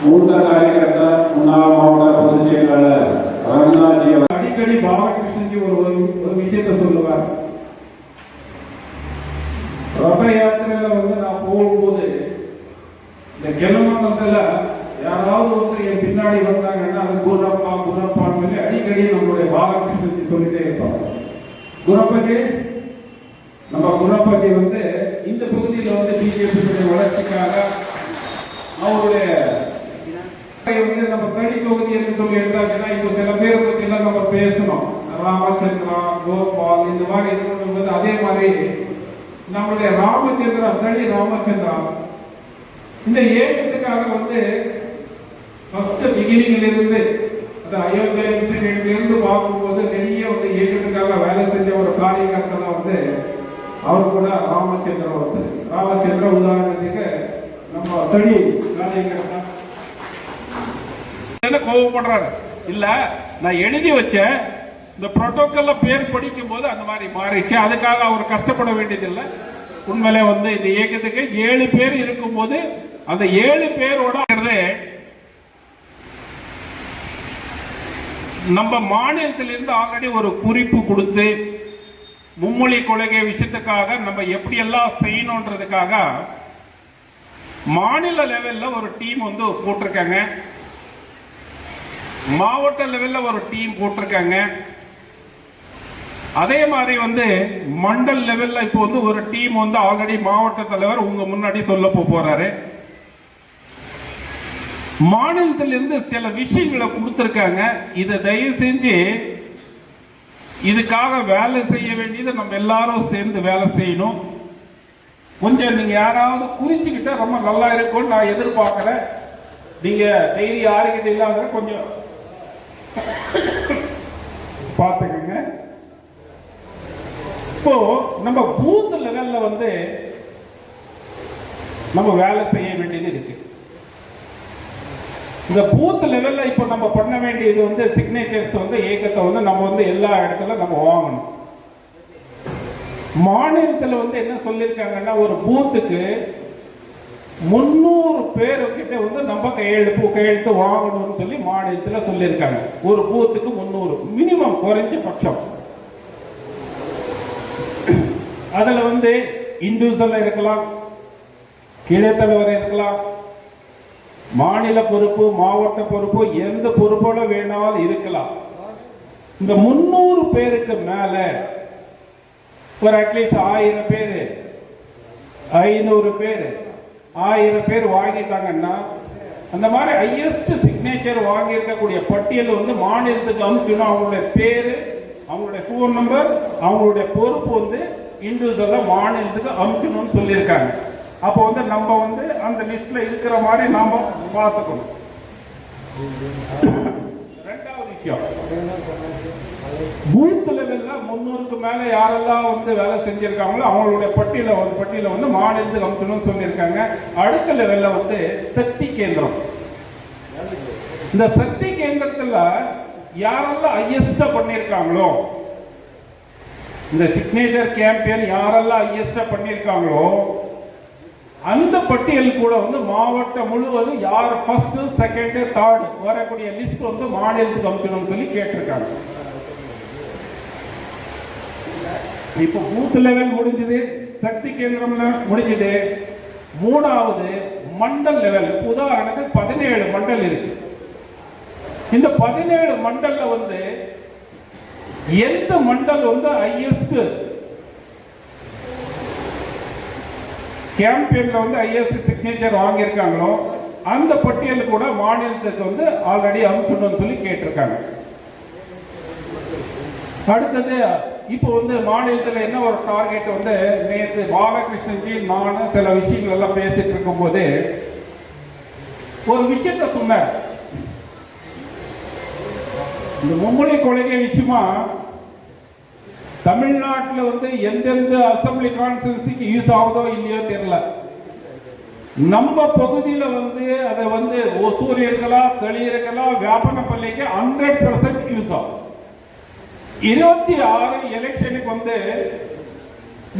மூத்த காரியகர்த்தா முன்னாள் மாவட்ட பொதுச் செயலாளர் ரங்கநாத்ஜி அடிக்கடி பாலகிருஷ்ணன்ஜி ஒரு விஷயத்தை சொல்லுவார். ரத யாத்திரையில வந்து நான் போகும்போது இந்த கிளம்பத்தில் யாராவது வந்து என் பின்னாடி வந்தாங்கன்னா அது குணப்பான்னு சொல்லி அடிக்கடி நம்மளுடைய பாலகிருஷ்ணன்ஜி சொல்லிட்டே இருப்பாங்க. குணப்பதி வந்து இந்த பகுதியில் வந்து பிஜேபி வளர்ச்சிக்காக அவருடைய வந்து நம்ம கடி தொகுதி என்று சொல்லி எடுத்தாச்சுன்னா இப்போ சில பேர் பற்றி எல்லாம் நம்ம பேசணும். ராமச்சந்திரா, கோபால் இந்த மாதிரி இது பண்ணும்போது அதே மாதிரி நம்மளுடைய ராமச்சந்திரா, தனி ராமச்சந்திரா இந்த இயக்கத்துக்காக வந்து ஃபர்ஸ்ட் பிகினிங்ல இருந்து அந்த அயோத்தியா இன்சிடென்ட்ல பார்க்கும்போது நிறைய வந்து இயக்கத்துக்காக வேலை செஞ்ச ஒரு காரியகர்த்தா வந்து அவர் கூட ராமச்சந்திரா வந்து ராமச்சந்திரா உதாரணத்துக்கு நம்ம தனி காரியகர்த்தா கோவப்படுறாரு. இல்ல நான் எழுதி வச்சேன் இந்த புரோட்டோகால்ல பேர் படிக்கும் போது அந்த மாதிரி மாறிச்சு, அதுக்காக அவர் கஷ்டப்பட வேண்டியதில்லை. உண்மையிலே வந்து இந்த இயக்கத்துக்கு 7 பேர் இருக்கும் போது அந்த 7 பேரோட நம்ம மாநிலத்திலிருந்து ஆல்ரெடி ஒரு குறிப்பு கொடுத்து மும்மொழி கொள்கை விஷயத்துக்காக நம்ம எப்படி எல்லாம் செய்யணும்ன்றதுக்காக மாநில லெவல்ல ஒரு டீம் வந்து போட்டிருக்காங்க, மாவட்ட லெவல்ல ஒரு டீம் போட்டிருக்காங்க. அதே மாதிரி வந்து மண்டல் லெவல்ல இப்போ வந்து ஒரு டீம் வந்து ஆல்ரெடி மாவட்ட தலைவர் உங்க முன்னாடி சொல்ல போறாரு. மாநிலத்திலிருந்து சில விஷயங்களை கொடுத்திருக்காங்க. இதை தயவு செஞ்சு இதுக்காக வேலை செய்ய வேண்டியது நம்ம எல்லாரும் சேர்ந்து வேலை செய்யணும். கொஞ்சம் நீங்க யாராவது குறிச்சுக்கிட்ட ரொம்ப நல்லா இருக்கும்னு நான் எதிர்பார்க்கிறேன். நீங்க டெய்லி யாருக்கிட்ட இல்லாத கொஞ்சம் பார்த்துக்கங்க. இப்போ நம்ம பூத் லெவல்ல வந்து நம்ம வேலை செய்ய வேண்டியது இருக்கு. இந்த பூத் லெவல்ல இப்போ நம்ம பண்ண வேண்டியது வந்து சிக்னேச்சர்ஸ் வந்து இயக்கத்தை வந்து நம்ம வந்து எல்லா இடத்துல நம்ம வாங்கணும். மாநிலத்தில் வந்து என்ன சொல்லியிருக்காங்கன்னா ஒரு பூத்துக்கு 300 பேர்கிட்ட வந்து நம்ம கையெழுத்து வாங்கணும்னு சொல்லி மாநிலத்தில் சொல்லியிருக்காங்க. ஒரு பூத்துக்கு 300 மினிமம், குறைஞ்ச பட்சம். அதுல வந்து இண்டிவிஜுவல் இருக்கலாம், கிளை தலைவர் இருக்கலாம், மாநில பொறுப்பு, மாவட்ட பொறுப்பு, எந்த பொறுப்போட வேணாலும் இருக்கலாம். இந்த 300 பேருக்கு மேல ஒரு அட்லீஸ்ட் 1000 பேர், 500 பேர், 1000 பேர் வாங்கிட்டாங்கன்னா அந்த மாதிரி ஹையஸ்ட் சிக்னேச்சர் வாங்கி இருக்கக்கூடிய பட்டியல் வந்து மாநிலத்துக்கு அனுப்பிச்சோம். அவங்களுடைய பேரு, அவங்களுடைய ஃபோன் நம்பர், அவங்களுடைய பொறுப்பு வந்து இண்டிவிஜுவலா மாநிலத்துக்கு அனுப்பணும்னு சொல்லியிருக்காங்க. அப்போ வந்து நம்ம வந்து அந்த லிஸ்ட்ல இருக்கிற மாதிரி நாம பார்த்துக்கணும். ரெண்டாவது விஷயம், பூத் லெவல்ல 300க்கு மேல யாரெல்லாம் வந்து வேலை செஞ்சிருக்காங்களோ அவங்களுடைய பட்டியல வந்து மாநிலத்துக்கு அனுப்பணும்னு சொல்லியிருக்காங்க. அடுத்த லெவல்ல வந்து சக்தி கேந்திரம். இந்த சக்தி கேந்திரத்துல யாரெல்லாம் ஹையஸ்டா பண்ணியிருக்காங்களோ, இந்த சிக்னேச்சர் கேம்பெயின் யாரெல்லாம் ஹையஸ்டா பண்ணியிருக்காங்களோ அந்த பட்டியல் கூட வந்து மாவட்டம் முழுவதும் யார் ஃபர்ஸ்ட், செகண்ட், தேர்ட் வரக்கூடிய லிஸ்ட் வந்து மாநிலத்துக்கு அனுப்பணும்னு சொல்லி கேட்டிருக்காங்க. இப்போ பூத் லெவல் முடிஞ்சது, சக்தி கேந்திரம் முடிஞ்சது. மூணாவது மண்டல் லெவல். உதாரணத்துக்கு 17 மண்டல் இருக்கு. இந்த 17 மண்டல்ல வந்து எந்த மண்டல் வந்து ஹையஸ்ட் கேம்பெயின்ல வந்து ஹையஸ்ட் சிக்னேச்சர் வாங்கியிருக்காங்களோ அந்த பட்டியல் கூட மாநிலத்துக்கு வந்து ஆல்ரெடி அனுப்பணும்னு சொல்லி கேட்டிருக்காங்க. அடுத்தது இப்போ வந்து மாநிலத்தில் என்ன ஒரு டார்கெட் வந்து, நேற்று பாலகிருஷ்ணன்ஜி நானும் சில விஷயங்கள் எல்லாம் பேசிட்டு இருக்கும் போது ஒரு விஷயத்த சொன்னார். இந்த மும்மொழி கொள்கை விஷயமா தமிழ்நாட்டில் வந்து எந்தெந்த அசம்பிளி கான்ஸ்டிட்யூன்சிக்கு யூஸ் ஆகுதோ இல்லையோ தெரியல. நம்ம பகுதியில வந்து அதை வந்து ஒசூர் இருக்கலாம், தளி இருக்கலாம், வியாபனப்பள்ளிக்கு 100% யூஸ் ஆகும். 26 எலெக்ஷனுக்கு வந்து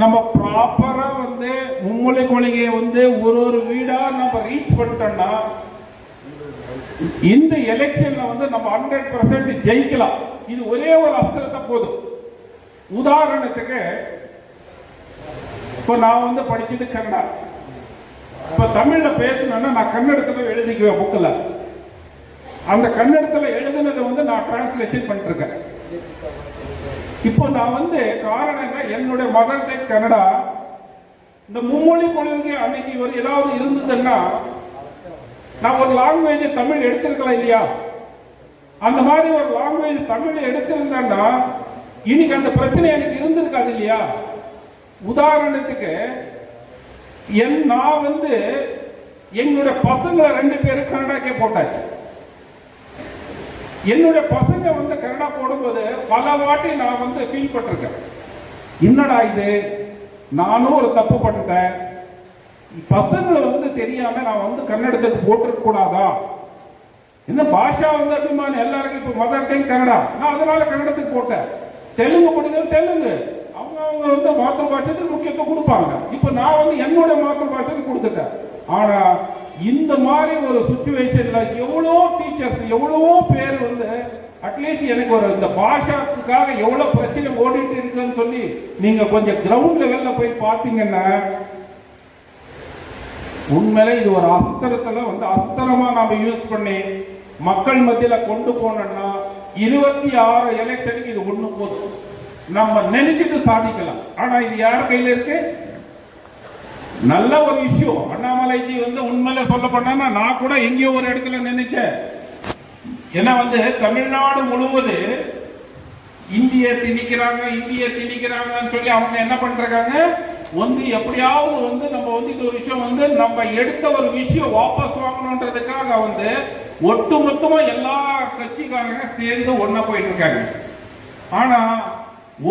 நம்ம ப்ராப்பரா வந்து மும்மொழி கொள்கையை வந்து ஒரு வீடா நம்ம ரீச் பண்ணிட்டோம்னா இந்த எலெக்ஷன்ல வந்து நம்ம 100% ஜெயிக்கலாம். இது ஒரே ஒரு அஸ்திரத்தை போதும். உதாரணத்துக்கு இப்ப நான் வந்து படிச்சது கன்னடா. இப்ப தமிழ்ல பேசணும்னா நான் கன்னடத்துல எழுதிக்குவேன் புக்ல. அந்த கன்னடத்துல எழுதுனதை வந்து நான் டிரான்ஸ்லேஷன் பண்ணிட்டு இருக்கேன். இப்போ நான் வந்து காரணம் என்னுடைய மதர் டங் கன்னடா. இந்த மும்மொழி கொள்கை அன்னைக்கு ஒரு ஏதாவது இருந்ததுன்னா நான் ஒரு லாங்குவேஜ் தமிழ் எடுத்திருக்கலாம் இல்லையா? அந்த மாதிரி ஒரு லாங்குவேஜ் தமிழ் எடுத்திருந்தேன்னா இன்னைக்கு அந்த பிரச்சனை எனக்கு இருந்திருக்காது இல்லையா? உதாரணத்துக்கு நான் வந்து என்னுடைய பசங்களை 2 பேரும் கன்னடாக்கே போட்டாச்சு. என்னுடைய பசங்க வந்து கன்னடா போடும்போது பல வாட்டி நான் வந்து ஃபீல் பண்ணிருக்கேன். என்னடா இது, நானும் ஒரு தப்பு பண்ணிட்டேன், பசங்களை வந்து தெரியாம நான் வந்து கன்னடத்துக்கு போட்டிருக்க கூடாதா? இந்த பாஷா வந்து அபிமானம் எல்லாருக்கும். இப்போ மதர் டங் கன்னடா, நான் அதனால கன்னடத்துக்கு போட்டேன். தெலுங்கு படிக்கிறது தெலுங்கு, அவங்க வந்து மாத்திரை பாஷத்துக்கு முக்கியத்துவம் கொடுப்பாங்க. இப்ப நான் வந்து என்னோட மாத்திரை பாஷத்துக்கு கொடுத்துட்டேன். ஆனா இந்த மாதிரி ஒரு சிச்சுவேஷன்ல எவ்வளோ டீச்சர்ஸ், எவ்வளவோ பேர் வந்து அட்லீஸ்ட் எனக்கு ஒரு இந்த பாஷாத்துக்காக எவ்வளவு பிரச்சனை ஓடிட்டு இருக்குன்னு சொல்லி நீங்க கொஞ்சம் கிரவுண்ட் லெவல்ல போய் பார்த்தீங்கன்னா உண்மையில இது ஒரு அஸ்திரத்துல வந்து அஸ்திரமா நாம யூஸ் பண்ணி மக்கள் மத்தியில கொண்டு போனோம்னா 26 எலெக்ஷனுக்கு இது ஒண்ணு போதும். நம்ம நினைச்சிட்டு சாதிக்கலாம். ஆனா இது யார் கையில இருக்கு? நல்ல ஒரு இஷ்யூ. அண்ணாமலைஜி வந்து உண்மையில சொல்ல பண்ணா நான் கூட எங்கேயோ ஒரு இடத்துல நினைச்சேன். ஏன்னா வந்து தமிழ்நாடு முழுவது இந்திய திணிக்கிறாங்கன்னு சொல்லி அவங்க என்ன பண்றாங்க வந்து எப்படியாவது வந்து நம்ம வந்து இது ஒரு விஷயம் வந்து நம்ம எடுத்த ஒரு விஷயம் வாபஸ் வாங்கணுன்றதுக்காக வந்து ஒட்டுமொத்தமா எல்லா கட்சிக்காரங்க சேர்ந்து ஒன்னா போயிட்டு இருக்காங்க. ஆனா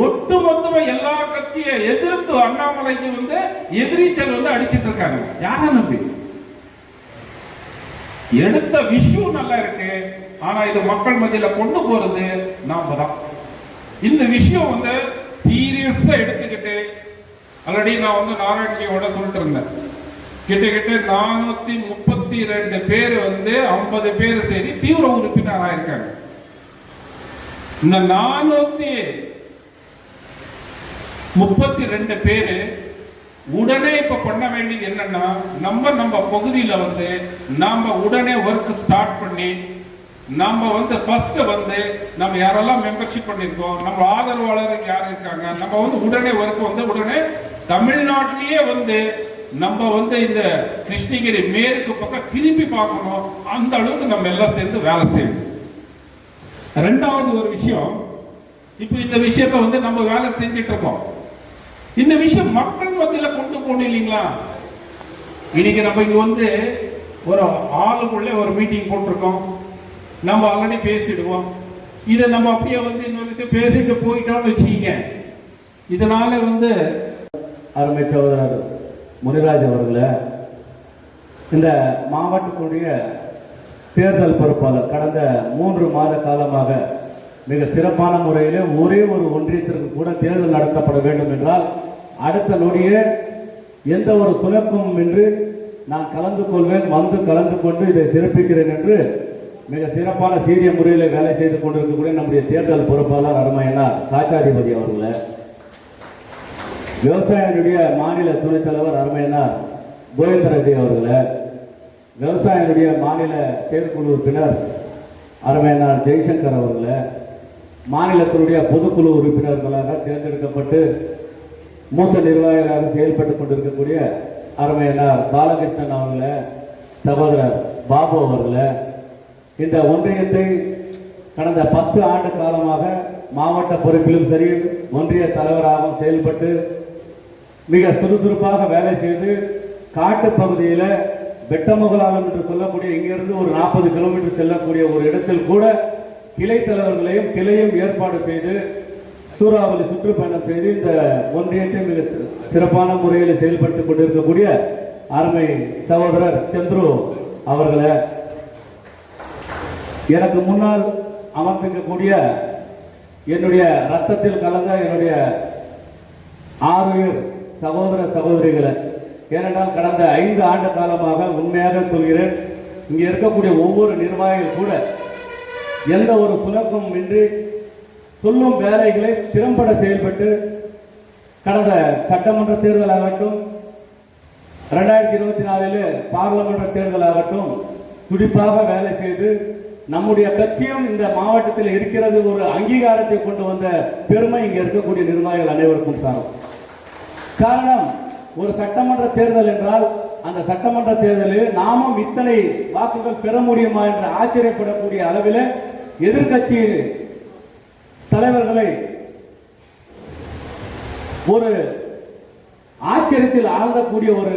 ஒட்டுமொத்தமா எல்லா கட்சியை எதிர்த்து அண்ணாமலைக்கு வந்து எதிர்ச்சல் வந்து அடிச்சிட்டு இருக்காங்க. யார நம்பி? எடுத்த விஷயம் நல்லா இருக்கு, ஆனா இது மக்கள் மத்தியில கொண்டு போறது நாம தான். இந்த விஷயம் வந்து சீரியஸா எடுத்துக்கிட்டு ஆல்ரெடி நான் வந்து நாராயணஜியோட சொல்லிட்டு இருந்தேன், கிட்டத்தட்ட 432 பேர் வந்து 50 பேர் சரி தீவிர உறுப்பினராக இருக்காங்க. இந்த 432 பேரு உடனே இப்ப பண்ண வேண்டியது என்னன்னா, நம்ம பகுதியில வந்து நாம உடனே ஒர்க் ஸ்டார்ட் பண்ணி நம்ம வந்து ஃபர்ஸ்ட் வந்து நம்ம யாரெல்லாம் மெம்பர்ஷிப் பண்ணிருக்கோம், நம்ம ஆதரவாளர் யார் இருக்காங்க, நம்ம வந்து உடனே ஒர்க் வந்து உடனே தமிழ்நாட்டிலேயே வந்து நம்ம வந்து இந்த கிருஷ்ணகிரி மேற்கு பக்கம் திருப்பி பார்க்கணும். அந்த அளவுக்கு நம்ம எல்லாம் சேர்ந்து வேலை செய்யணும். ரெண்டாவது ஒரு விஷயம், இப்ப இந்த விஷயத்த வந்து நம்ம வேலை செஞ்சுட்டு இருக்கோம். இந்த விஷயம் மக்கள் மத்தியில கொண்டு போகணும் இல்லைங்களா? இன்னைக்கு நம்ம இங்க வந்து ஒரு ஆளுக்குள்ள ஒரு மீட்டிங் போட்டிருக்கோம், நம்ம ஆல்ரெடி பேசிடுவோம். இதை நம்ம அப்படியே வந்து இன்னொரு பேசிட்டு போயிட்டோம்னு வச்சுக்கீங்க, இதனால வந்து அருமை சகோதரர் முனிராஜ் அவர்களை இந்த மாவட்டத்துடைய தேர்தல் பொறுப்பாளர் கடந்த 3 மாத காலமாக மிக சிறப்பான முறையில் ஒரே ஒரு ஒன்றியத்திற்கு கூட தேர்தல் நடத்தப்பட வேண்டும் என்றால் அடுத்த நொடியே எந்த ஒரு சுணக்கமும் இன்றி நான் கலந்து கொள்வேன், வந்து கலந்து கொண்டு இதை சிறப்பிக்கிறேன் என்று மிக சிறப்பான சீரிய முறையில் வேலை செய்து கொண்டிருக்கக்கூடிய நம்முடைய தேர்தல் பொறுப்பாளர் அருமையனார் சாச்சாதிபதி அவர்களை, விவசாயினுடைய மாநில துணைத் தலைவர் அருமையனார் கோவிந்தரெட்டி அவர்களை, விவசாயினுடைய மாநில செயற்குழு உறுப்பினர் அருமையனார் ஜெய்சங்கர் அவர்களை, மாநிலத்தினுடைய பொதுக்குழு உறுப்பினர்களாக தேர்ந்தெடுக்கப்பட்டு மூத்த நிர்வாகிகளாக செயல்பட்டுக் கொண்டிருக்கக்கூடிய அருமையனார் பாலகிருஷ்ணன் அவர்களை, சகோதரர் பாபு அவர்களை, இந்த ஒன்றியத்தை கடந்த 10 ஆண்டு காலமாக மாவட்ட பொறுப்பிலும் சரி ஒன்றிய தலைவராகவும் செயல்பட்டு மிக சுறுசுறுப்பாக வேலை செய்து காட்டு பகுதியில் வெட்டமுகலாலம் என்று சொல்லக்கூடிய இங்கிருந்து ஒரு 40 கிலோமீட்டர் செல்லக்கூடிய ஒரு இடத்தில் கூட கிளை தலைவர்களையும் கிளையும் ஏற்பாடு செய்து சூறாவளி சுற்றுப்பயணம் செய்து இந்த ஒன்றியத்தை மிக சிறப்பான முறையில் செயல்பட்டுக் கொண்டிருக்கக்கூடிய அருமை சகோதரர் சந்துரு அவர்களை, எனக்கு முன்னால் அமர்ந்திருக்கக்கூடிய என்னுடைய ரத்தத்தில் கலந்த என்னுடைய 6 சகோதர சகோதரிகளை, ஏனென்றால் கடந்த 5 ஆண்டு காலமாக உண்மையாக சொல்கிறேன், இங்கே இருக்கக்கூடிய ஒவ்வொரு நிர்வாகிகள் கூட எந்த ஒரு சுணக்கமும் இன்றி சொல்லும் வேலைகளை திறம்பட செயல்பட்டு கடந்த சட்டமன்ற தேர்தல் ஆகட்டும் 2024 பார்லமெண்ட் தேர்தல் ஆகட்டும் துடிப்பாக வேலை செய்து நம்முடைய கட்சியும் இந்த மாவட்டத்தில் இருக்கிறது ஒரு அங்கீகாரத்தை கொண்டு வந்த பெருமை இங்க இருக்கக்கூடிய நிர்வாகிகள் அனைவருக்கும் சாரும். காரணம், ஒரு சட்டமன்ற தேர்தல் என்றால் அந்த சட்டமன்ற தேர்தலில் நாமும் இத்தனை வாக்குகள் பெற முடியுமா என்று ஆச்சரியப்படக்கூடிய அளவில் எதிர்கட்சி தலைவர்களை ஒரு ஆச்சரியத்தில் ஆழ்ந்தக்கூடிய ஒரு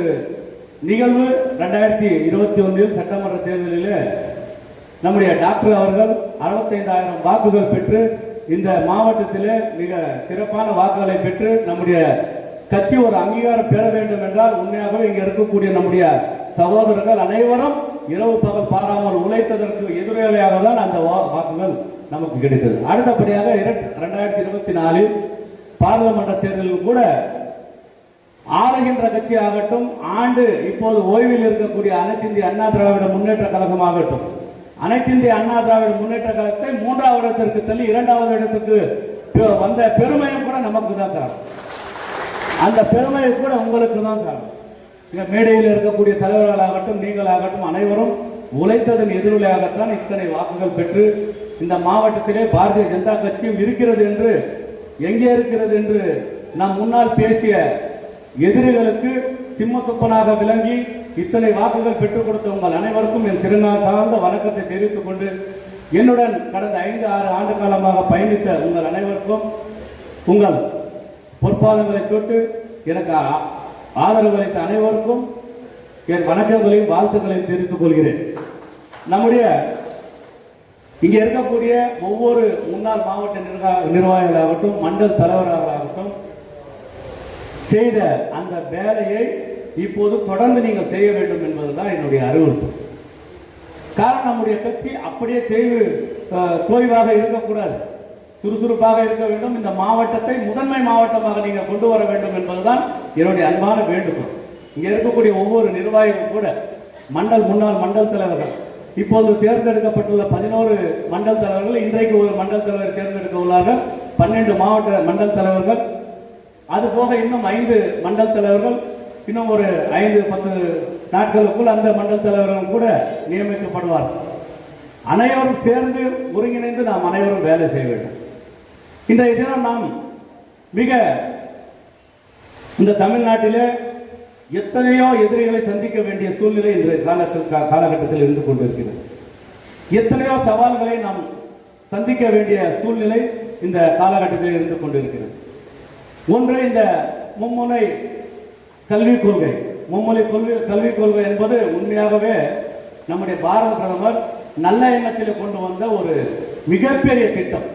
நிகழ்வு 2021 சட்டமன்ற தேர்தலில் நம்முடைய டாக்டர் அவர்கள் 65,000 வாக்குகள் பெற்று இந்த மாவட்டத்தில் மிக சிறப்பான வாக்குகளை பெற்று நம்முடைய கட்சி ஒரு அங்கீகாரம் பெற வேண்டும் என்றால் உண்மையாகவே இங்க இருக்கக்கூடிய நம்முடைய சகோதரர்கள் அனைவரும் இரவு பகல் பாராமல் உழைத்ததற்கு எதிரொலியாக தான் அந்த வாக்குகள் நமக்கு கிடைத்தது. அடுத்தபடியாக 2024 பார்லமெண்ட் தேர்தலில் கூட ஆளுகின்ற கட்சி ஆகட்டும், ஆண்டு இப்போது ஓய்வில் இருக்கக்கூடிய அனைத்து இந்திய அண்ணா திராவிட முன்னேற்ற கழகம் ஆகட்டும், அனைத்து இந்திய அண்ணா திராவிட முன்னேற்ற கழகத்தை 3வது இடத்திற்கு தள்ளி 2வது இடத்துக்கு வந்த பெருமையும் கூட நமக்கு தான் காரணம். அந்த பெருமையை கூட உங்களுக்கு தான் காரணம். மேடையில் இருக்கக்கூடிய தலைவர்களாகட்டும் நீங்களாகட்டும் அனைவரும் உழைத்ததன் எதிரொலியாகத்தான் இத்தனை வாக்குகள் பெற்று இந்த மாவட்டத்திலே பாரதிய ஜனதா கட்சியும் இருக்கிறது என்று, எங்கே இருக்கிறது என்று நாம் முன்னால் பேசிய எதிரிகளுக்கு சிம்மத்துப்பனாக விளங்கி இத்தனை வாக்குகள் பெற்றுக் கொடுத்த உங்கள் அனைவருக்கும் என் சார்ந்த வணக்கத்தை தெரிவித்துக் கொண்டு, என்னுடன் கடந்த 5-6 ஆண்டு காலமாக பயணித்த உங்கள் அனைவருக்கும் உங்கள் பொற்பாதங்களை தொட்டு எனக்கு ஆதரவு அளித்த அனைவருக்கும் என் வணக்கங்களையும் வாழ்த்துக்களையும் தெரிவித்துக் கொள்கிறேன். நம்முடைய இங்கே இருக்கக்கூடிய ஒவ்வொரு முன்னாள் மாவட்ட நிர்வாகிகளாகட்டும் மண்டல் தலைவர்களாகட்டும் செய்த அந்த வேலையை இப்போது தொடர்ந்து நீங்கள் செய்ய வேண்டும் என்பதுதான் என்னுடைய அறிவுறுத்தல். காரணம், நம்முடைய கட்சி அப்படியே தொய்வாக இருக்கக்கூடாது. சுறுசுறுப்பாக இருக்க வேண்டும். இந்த மாவட்டத்தை முதன்மை மாவட்டமாக நீங்கள் கொண்டு வர வேண்டும் என்பதுதான் என்னுடைய அன்பான வேண்டுகோள். இங்கே இருக்கக்கூடிய ஒவ்வொரு நிர்வாகிகளும் கூட முன்னாள் மண்டல் தலைவர்கள், இப்போது தேர்ந்தெடுக்கப்பட்டுள்ள 11 மண்டல் தலைவர்கள், இன்றைக்கு ஒரு மண்டல் தலைவர் தேர்ந்தெடுக்க உள்ளார்கள். 12 மாவட்ட மண்டல் தலைவர்கள், அதுபோக இன்னும் 5 மண்டல் தலைவர்கள், இன்னும் ஒரு 5-10 நாட்களுக்குள் அந்த மண்டல் தலைவர்கள் கூட நியமிக்கப்படுவார்கள். அனைவரும் சேர்ந்து ஒருங்கிணைந்து நாம் அனைவரும் வேலை செய்ய வேண்டும். இன்றைய தினம் நாம் மிக இந்த தமிழ்நாட்டிலே எத்தனையோ எதிரிகளை சந்திக்க வேண்டிய சூழ்நிலை இன்றைய காலகட்டத்தில் இருந்து கொண்டிருக்கிறது. எத்தனையோ சவால்களை நாம் சந்திக்க வேண்டிய சூழ்நிலை இந்த காலகட்டத்தில் இருந்து கொண்டிருக்கிறது. ஒன்று, இந்த மும்முனை கல்விக் கொள்கை. கல்விக் கொள்கை என்பது உண்மையாகவே நம்முடைய பாரத பிரதமர் நல்ல எண்ணத்தில் கொண்டு வந்த ஒரு மிகப்பெரிய திட்டம்.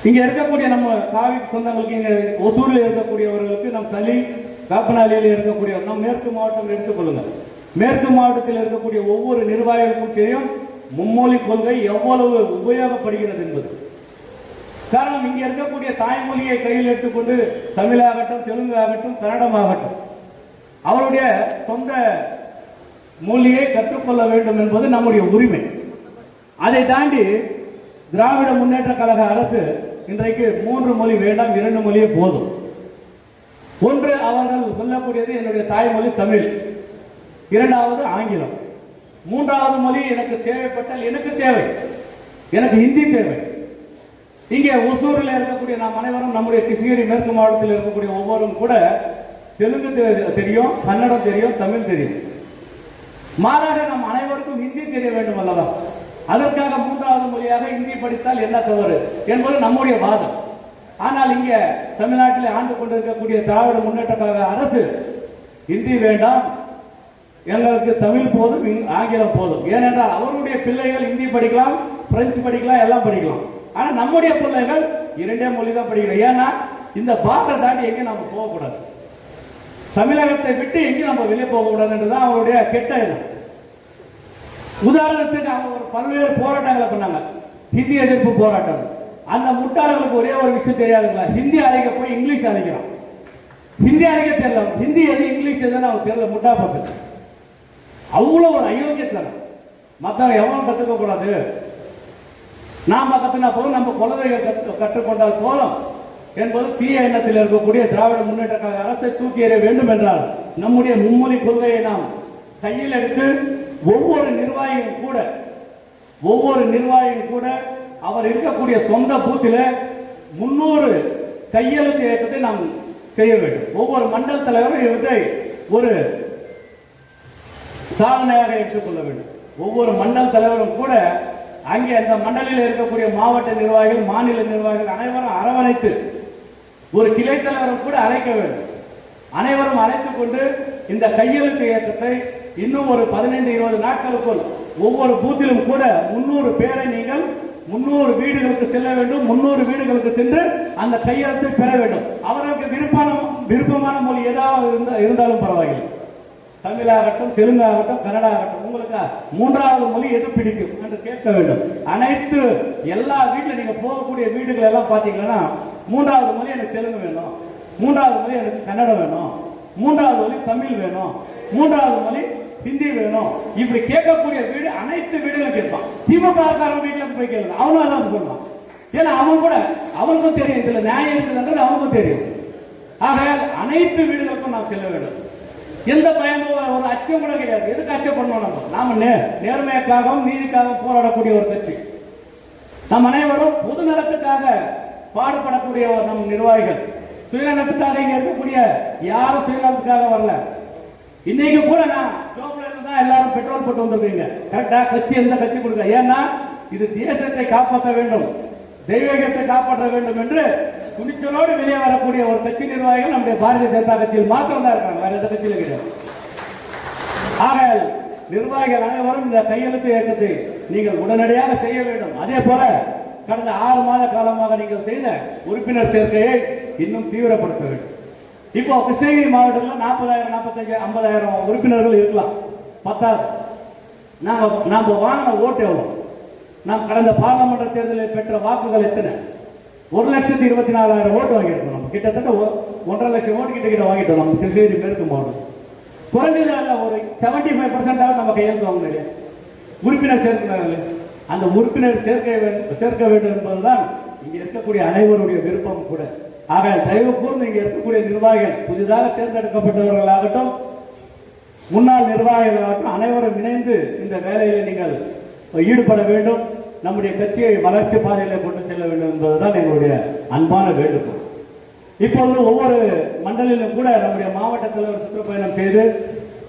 இங்க இருக்கக்கூடிய நம்ம காவி சொந்தங்களுக்கு, இங்க ஒசூரில் இருக்கக்கூடியவர்களுக்கு, நம் சளி காப்பனாலியில் இருக்கக்கூடிய நம் மேற்கு மாவட்டம் எடுத்துக்கொள்ளுங்கள். மேற்கு மாவட்டத்தில் இருக்கக்கூடிய ஒவ்வொரு நிர்வாகிகளுக்கும் தெரியும் மும்மொழி கொள்கை எவ்வளவு உபயோகப்படுகிறது என்பது. காரணம், இங்க இருக்கக்கூடிய தாய்மொழியை கையில் எடுத்துக்கொண்டு தமிழாகட்டும், தெலுங்கு ஆகட்டும், கன்னடம் ஆகட்டும், அவருடைய சொந்த மொழியை கற்றுக்கொள்ள வேண்டும் என்பது நம்முடைய உரிமை. அதை தாண்டி திராவிட முன்னேற்ற கழக அரசு இன்றைக்கு 3 மொழி வேண்டாம், 2 மொழியே போதும். ஒன்று, அவர்கள் சொல்லக்கூடியது என்னுடைய தாய்மொழி தமிழ், 2வது ஆங்கிலம், 3வது மொழி எனக்கு தேவைப்பட்டால் எனக்கு தேவை, எனக்கு ஹிந்தி தேவை. இங்கே ஒசூரில் இருக்கக்கூடிய நாம் அனைவரும், நம்முடைய கிருஷ்ணகிரி மேற்கு மாவட்டத்தில் இருக்கக்கூடிய ஒவ்வொருவரும் கூட தெலுங்கு தெரியும், கன்னடம் தெரியும், தமிழ் தெரியும். மாறாக நம் அனைவருக்கும் ஹிந்தி தெரிய வேண்டும் அல்லவா? அதற்காக 3வது மொழியாக ஹிந்தி படித்தால் என்ன தவறு என்பது நம்முடைய வாதம். ஆனால் இங்க தமிழ்நாட்டில் ஆண்டு கொண்டிருக்கக்கூடிய திராவிட முன்னேற்ற கழக அரசு ஹிந்தி வேண்டாம், எங்களுக்கு தமிழ் போதும், ஆங்கிலம் போதும். ஏனென்றால் அவருடைய பிள்ளைகள் ஹிந்தி படிக்கலாம், பிரெஞ்சு படிக்கலாம், எல்லாம் படிக்கலாம். ஆனா நம்முடைய பிள்ளைகள் 2 மொழி தான் படிக்கணும். ஏன்னா இந்த பார்டர் தாண்டி எங்கே நம்ம போகக்கூடாது, தமிழகத்தை விட்டு எங்கேயும் நம்ம வெளியே போகக்கூடாது என்றுதான் அவருடைய கெட்ட எண்ணம். உதாரணத்துக்கு அவங்க ஒரு பல்வேறு போராட்டங்களை பண்ணாங்க, ஹிந்தி எதிர்ப்பு போராட்டம். அந்த முட்டாளர்களுக்கு ஒரே ஒரு விஷயம் தெரியாதுங்களா, ஹிந்தி அழைக்க போய் இங்கிலீஷ் அழைக்கிறான். ஹிந்தி அழைக்க தெரியல, ஹிந்தி எது இங்கிலீஷ் எதுன்னு அவங்க தெரியல, முட்டா பசங்க. அவ்வளோ ஒரு அயோக்கியத்தனம். மற்றவங்க எவனும் கற்றுக்க கூடாது, நாம கத்துனா போதும், நம்ம குழந்தைகள் கற்றுக்கொண்டால் போதும் என்பது தீய எண்ணத்தில் இருக்கக்கூடிய திராவிட முன்னேற்ற கழக அரசை தூக்கி எறிய வேண்டும் என்றால் நம்முடைய மும்மொழி கொள்கையை நாம் கையில் எடுத்து ஒவ்வொரு நிர்வாகியும் கூட அவர் இருக்கக்கூடிய சொந்த பூத்தில் 300 கையெழுத்து இயக்கத்தை நாம் செய்ய வேண்டும். ஒவ்வொரு மண்டல் தலைவரும் இவற்றை ஒரு சாதனையாக எடுத்துக்கொள்ள வேண்டும். ஒவ்வொரு மண்டல் தலைவரும் கூட அங்கே அந்த மண்டலில் இருக்கக்கூடிய மாவட்ட நிர்வாகிகள், மாநில நிர்வாகிகள் அனைவரும் அரவணைத்து, ஒரு கிளை தலைவரும் கூட அழைக்க வேண்டும். அனைவரும் அழைத்துக் கொண்டு இந்த கையெழுத்து இயக்கத்தை இன்னும் ஒரு 15-20 நாட்களுக்குள் ஒவ்வொரு பூத்திலும் கூட 300 பேரை நீங்கள் 300 வீடுகளுக்கு செல்ல வேண்டும். 300 வீடுகளுக்கு சென்று அந்த கையெழுத்தை பெற வேண்டும். அவர்களுக்கு விருப்பமான மொழி ஏதாவது இருந்தாலும் பரவாயில்லை, தமிழாகட்டும், தெலுங்காகட்டும், கன்னடா ஆகட்டும், உங்களுக்கு 3வது மொழி எது பிடிக்கும் என்று கேட்க வேண்டும். அனைத்து எல்லா வீட்டில் நீங்க போகக்கூடிய வீடுகள் எல்லாம் பார்த்தீங்கன்னா 3வது மொழி எனக்கு தெலுங்கு வேணும், 3வது மொழி எனக்கு கன்னடம் வேணும், 3வது மொழி தமிழ் வேணும், 3வது மொழி ஹிந்தி வேணும். இப்படி கேட்கக்கூடிய வீடு அனைத்து வீடுகளும் கேட்பான். திமுக வீட்டில் போய் கேட்கல, அவனும் அதான் சொல்லுவான். ஏன்னா அவனுக்கும் தெரியும் இதுல நியாயம் இருக்குதுன்றது அவனுக்கும் தெரியும். ஆகையால் அனைத்து வீடுகளுக்கும் நாம் செல்ல வேண்டும். எந்த பயமும் ஒரு அச்சம் கூட கிடையாது. எதுக்கு அச்சப்படணும்? நாம நேர்மைக்காகவும் நீதிக்காகவும் போராடக்கூடிய ஒரு கட்சி. நம் அனைவரும் பொது நலத்துக்காக பாடுபடக்கூடிய நம் நிர்வாகிகள். சுயநலத்துக்காக இங்க இருக்கக்கூடிய யாரும் சுயநலத்துக்காக வரல. இன்னைக்கு கூட நான் ஜோப்ல இருந்து தான் எல்லாரும் பெட்ரோல் போட்டு வந்திருக்கீங்க. கரெக்டா? கட்சி எந்த கட்சி கொடுக்க? ஏன்னா இது தேசத்தை காப்பாற்ற வேண்டும், தெய்வீகத்தை காப்பாற்ற வேண்டும் என்று துணிச்சலோடு வெளியே வரக்கூடிய ஒரு கட்சி நிர்வாகிகள் நம்முடைய பாரதிய ஜனதா கட்சியில் மாத்திரம் தான் இருக்காங்க, வேற எந்த கட்சியிலும் கிடையாது. ஆக நிர்வாகிகள் அனைவரும் இந்த கையெழுத்து இயக்கத்தை நீங்கள் உடனடியாக செய்ய வேண்டும். அதே போல கடந்த 6 மாத காலமாக நீங்கள் செய்த உறுப்பினர் சேர்க்கையை இன்னும் தீவிரப்படுத்த வேண்டும். இப்போ கிருஷ்ணகிரி மாவட்டத்தில் 40,000, 45,000, 50,000 உறுப்பினர்கள் இருக்கலாம், பத்தாது. நாம வாங்கின ஓட்டு எவ்வளவு? நாம் கடந்த பாராளுமன்ற தேர்தலில் பெற்ற வாக்குகள் எத்தனை? 1,24,000 ஓட்டு வாங்கியிருக்கோம். நம்ம கிட்டத்தட்ட 1.5 லட்சம் ஓட்டு கிட்ட வாங்கிட்டோம். நம்ம கிருஷ்ணகிரி மேற்கு மாவட்டம் குறைஞ்சதால ஒரு 75% நம்ம கையெழுத்து வாங்க முடியும். உறுப்பினர் சேர்க்கிறார்கள். அந்த உறுப்பினர் சேர்க்க வேண்டும் என்பதுதான் இங்க இருக்கக்கூடிய அனைவருடைய விருப்பம் கூட. ஆக தயவு கூர்ந்து இங்க இருக்கக்கூடிய நிர்வாகிகள், புதிதாக தேர்ந்தெடுக்கப்பட்டவர்களாகட்டும், முன்னாள் நிர்வாகிகளாகட்டும், அனைவரும் இணைந்து இந்த வேலையில் நீங்கள் ஈடுபட வேண்டும். நம்முடைய கட்சியை வளர்ச்சி பாதையில கொண்டு செல்ல வேண்டும் என்பதுதான் எங்களுடைய அன்பான வேண்டுகோள். இப்பொழுது ஒவ்வொரு மண்டலிலும் கூட நம்முடைய மாவட்ட தலைவர் சுற்றுப்பயணம் செய்து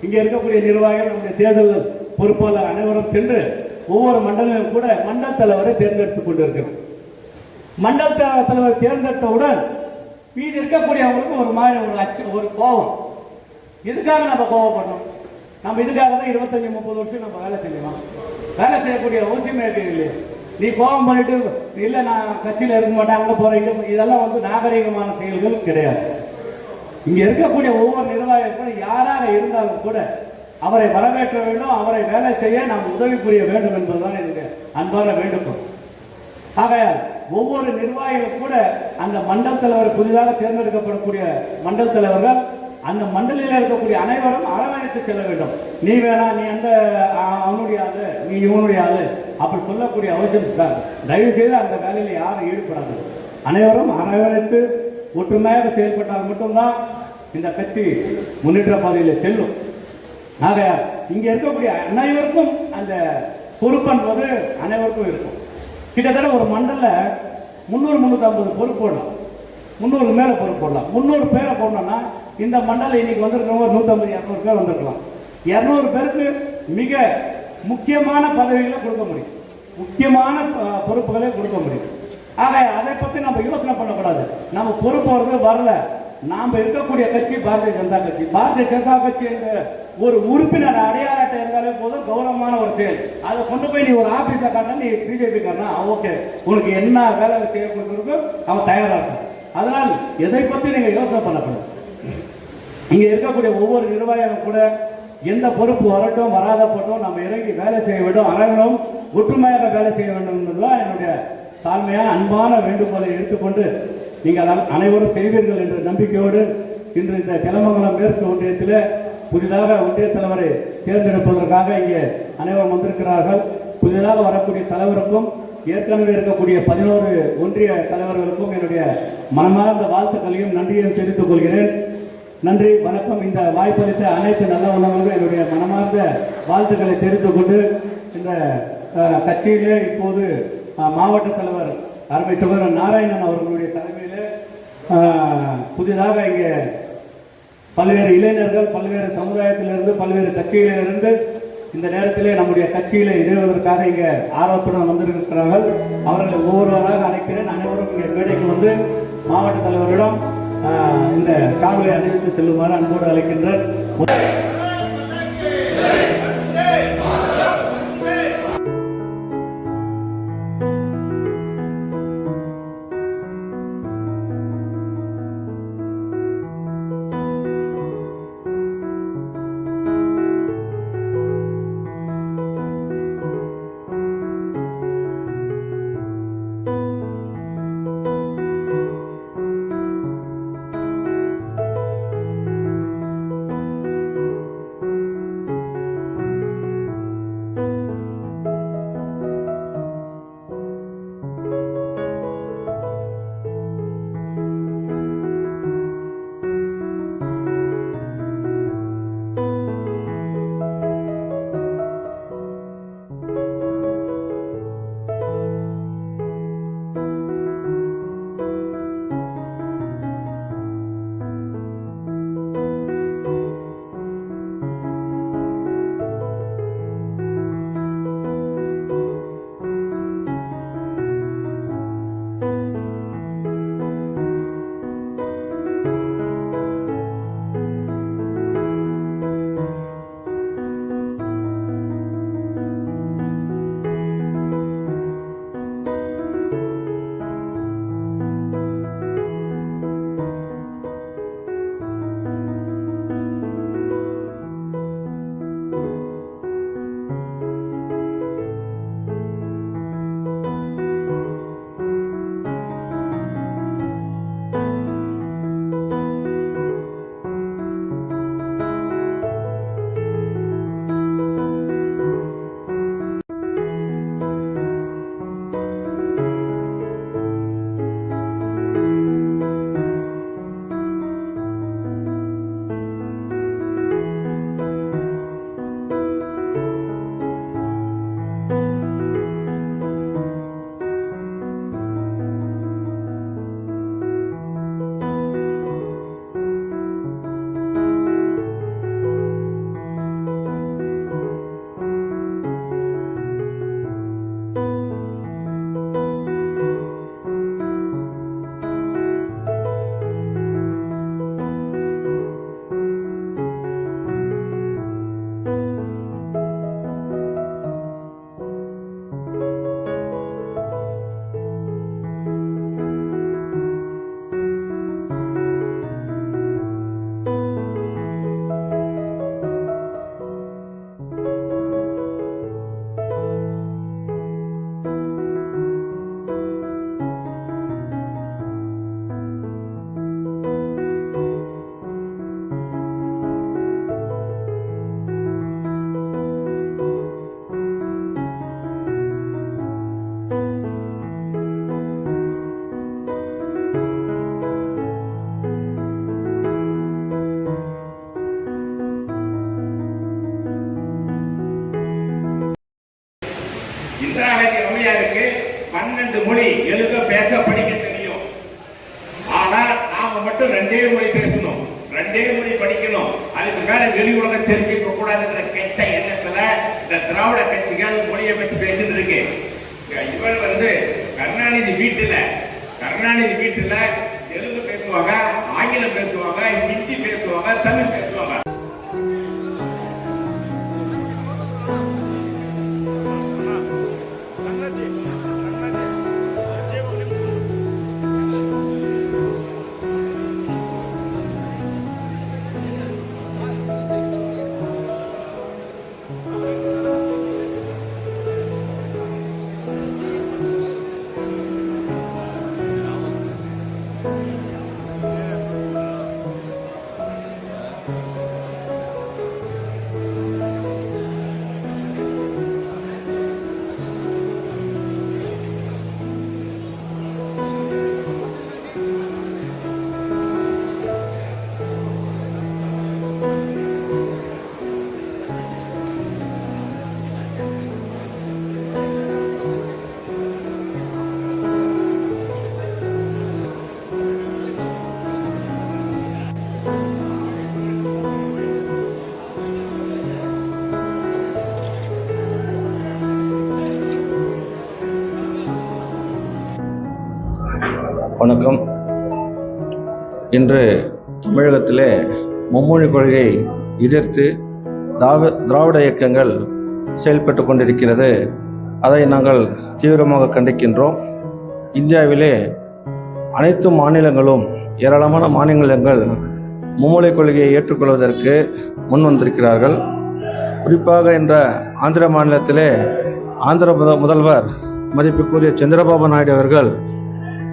இங்கே இருக்கக்கூடிய நிர்வாகிகள், நம்முடைய தேர்தல் பொறுப்பாளர் அனைவரும் சென்று ஒவ்வொரு மண்டலிலும் கூட மண்டல தலைவரை தேர்ந்தெடுத்துக் கொண்டிருக்கிறோம். மண்டல தலைவர் தேர்ந்தெடுத்தவுடன் மீது இருக்கக்கூடியவங்களுக்கு ஒரு மாதிரி ஒரு கோபம். எதுக்காக நம்ம கோபப்படணும்? நம்ம இதுக்காக தான் 25-30 வருஷம் நம்ம வேலை செய்யலாம். வேலை செய்யக்கூடிய அவசியமே இல்லையே. நீ கோபம் பண்ணிட்டு இல்லை நான் கட்சியில் இருக்க மாட்டேன், அங்கே போறீங்க, இதெல்லாம் நாகரிகமான செயல்கள் கிடையாது. இங்க இருக்கக்கூடிய ஒவ்வொரு நிர்வாகிகளும் யாராக இருந்தாலும் கூட அவரை வரவேற்ற வேண்டும், அவரை வேலை செய்ய நாம் உதவி புரிய வேண்டும் என்பதுதான் என்னுடைய அன்பான வேண்டுகோள். ஆகையால் ஒவ்வொரு நிர்வாகிகளும் கூட அந்த மண்டல தலைவர், புதிதாக தேர்ந்தெடுக்கப்படக்கூடிய மண்டல தலைவர்கள் அந்த மண்டலில் இருக்கக்கூடிய அனைவரும் அரவணைத்து செல்ல வேண்டும். நீ வேணா, நீ அந்த அவனுடைய ஆளு, நீ இவனுடைய ஆளு அப்படி சொல்லக்கூடிய அவசியம் தயவு செய்து அந்த வேலையில் யாரும் ஈடுபடாது. அனைவரும் அரவணைத்து ஒற்றுமையாக செயல்பட்டால் மட்டும்தான் இந்த கட்சி முன்னேற்ற பாதையில் செல்லும். ஆகையால் இங்க இருக்கக்கூடிய அனைவருக்கும் அந்த பொறுப்பென்பது அனைவருக்கும் இருக்கும். கிட்டத்தட்ட ஒரு மண்டல 300-350 பொறுப்பு போடலாம், 300 மேல பொறுப்பு போடலாம். 300 பேரை போடணும்னா இந்த மண்டலம் இன்னைக்கு வந்திருக்கிறவங்க 150-200 பேர் வந்திருக்கலாம். 200 பேருக்கு மிக முக்கியமான பதவிகளை கொடுக்க முடியும், முக்கியமான பொறுப்புகளை கொடுக்க முடியும். ஆக அதை பத்தி நம்ம யோசனை பண்ணக்கூடாது. நம்ம பொறுப்பு வருது வரல, நாம இருக்கக்கூடிய கட்சி பாரதிய ஜனதா கட்சி. பாரதிய ஜனதா கட்சி என்ற ஒரு உறுப்பினர் அடையாள அட்டை இருந்தாலே போதும், கௌரவமான ஒரு செயல். அதை கொண்டு போய் நீ ஒரு ஆபீஸை காட்டினா, நீ பிஜேபி காட்டினா ஓகே, உனக்கு என்ன வேலை செய்ய கொடுக்கறதுக்கு அவன் தயாரா இருக்கும். அதனால் எதை பத்தி நீங்க யோசனை பண்ணக்கூடாது. இங்க இருக்கக்கூடிய ஒவ்வொரு நிர்வாகிகளும் கூட எந்த பொறுப்பு வரட்டும் வராத போட்டும் நம்ம இறங்கி வேலை செய்ய வேண்டும், அனைவரும் ஒற்றுமையாக வேலை செய்ய வேண்டும் என்பதுதான் என்னுடைய தாழ்மையான அன்பான வேண்டுகோளை எடுத்துக்கொண்டு நீங்கள் அனைவரும் செய்வீர்கள் என்ற நம்பிக்கையோடு இன்று இந்த கிளமங்கலம் மேற்கு ஒன்றியத்தில் புதிதாக ஒன்றிய தலைவரை தேர்ந்தெடுப்பதற்காக இங்கே அனைவரும் வந்திருக்கிறார்கள். புதிதாக வரக்கூடிய தலைவருக்கும் ஏற்கனவே இருக்கக்கூடிய 11 ஒன்றிய தலைவர்களுக்கும் என்னுடைய மனமார்ந்த வாழ்த்துக்களையும் நன்றியையும் தெரிவித்துக் கொள்கிறேன். நன்றி, வணக்கம். இந்த வாய்ப்பளித்த அனைத்து நல்ல உள்ளவர்களும் என்னுடைய மனமார்ந்த வாழ்த்துக்களை தெரிவித்துக் கொண்டு இந்த கட்சியிலே இப்போது மாவட்ட தலைவர் அருமை சகோதரர் நாராயணன் அவர்களுடைய தலைமையிலே புதிதாக இங்கே பல்வேறு இளைஞர்கள், பல்வேறு சமுதாயத்திலிருந்து, பல்வேறு கட்சியிலிருந்து இந்த நேரத்திலே நம்முடைய கட்சியிலே இணைவதற்காக இங்கே ஆர்வத்துடன் வந்திருக்கிறார்கள். அவர்களை ஒவ்வொருவராக அழைக்கிறேன். அனைவரும் இங்கே மேடைக்கு வந்து மாவட்ட தலைவரிடம் இந்த காவலை அணிவித்து செல்லுமாறு அன்போடு அழைக்கின்றனர். 12 மொழி எழுத பேச படிக்க தெரியும். ஆனா நாம மட்டும் 2 மொழி பேசணும், 2 மொழி படிக்கணும், அதுக்கு மேல வெளி உலகம் தெரிஞ்சுக்க கூடாதுங்கிற கெட்ட எண்ணத்துல இந்த திராவிட கட்சிகள் மொழியை பற்றி பேசிட்டு இருக்கு. இவர் கருணாநிதி வீட்டுல தெலுங்கு பேசுவாங்க, ஆங்கிலம் பேசுவாங்க, ஹிந்தி பேசுவாங்க, தமிழ் பேசுவாங்க. வணக்கம். இன்று தமிழகத்திலே மும்மொழி கொள்கையை எதிர்த்து திராவிட இயக்கங்கள் செயல்பட்டு கொண்டிருக்கிறது. அதை நாங்கள் தீவிரமாக கண்டிக்கின்றோம். இந்தியாவிலே அனைத்து மாநிலங்களும், ஏராளமான மாநிலங்கள் மும்மொழி கொள்கையை ஏற்றுக்கொள்வதற்கு முன் வந்திருக்கிறார்கள். குறிப்பாக இந்த ஆந்திர மாநிலத்திலே ஆந்திர முதல்வர் மதிப்புக்குரிய சந்திரபாபு நாயுடு அவர்கள்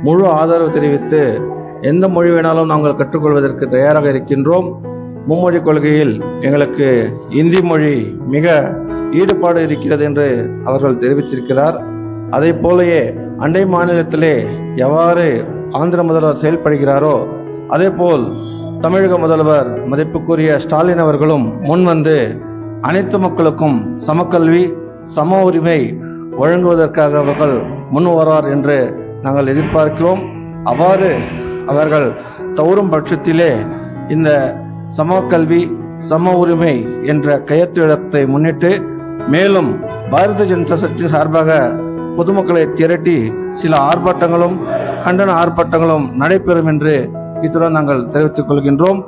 முழு ஆதரவு தெரிவித்து எந்த மொழி வேணாலும் நாங்கள் கற்றுக்கொள்வதற்கு தயாராக இருக்கின்றோம். மும்மொழி கொள்கையில் எங்களுக்கு இந்தி மொழி மிக ஈடுபாடு இருக்கிறது என்று அவர்கள் தெரிவித்திருக்கிறார். அதை போலவே அண்டை மாநிலத்திலே எவ்வாறு ஆந்திர முதல்வர் செயல்படுகிறாரோ அதேபோல் தமிழக முதல்வர் மதிப்புக்குரிய ஸ்டாலின் அவர்களும் முன்வந்து அனைத்து மக்களுக்கும் சமக்கல்வி, சம உரிமை வழங்குவதற்காக அவர்கள் முன் வருவார் என்று நாங்கள் எதிர்பார்க்கிறோம். அவ்வாறு அவர்கள் தவறும் பட்சத்திலே இந்த சமக்கல்வி, சம உரிமை என்ற கையெழுத்தை முன்னிட்டு மேலும் பாரதிய ஜனதா கட்சி சார்பாக பொதுமக்களை திரட்டி சில ஆர்ப்பாட்டங்களும் கண்டன ஆர்ப்பாட்டங்களும் நடைபெறும் என்று இத்துடன் நாங்கள் தெரிவித்துக் கொள்கின்றோம்.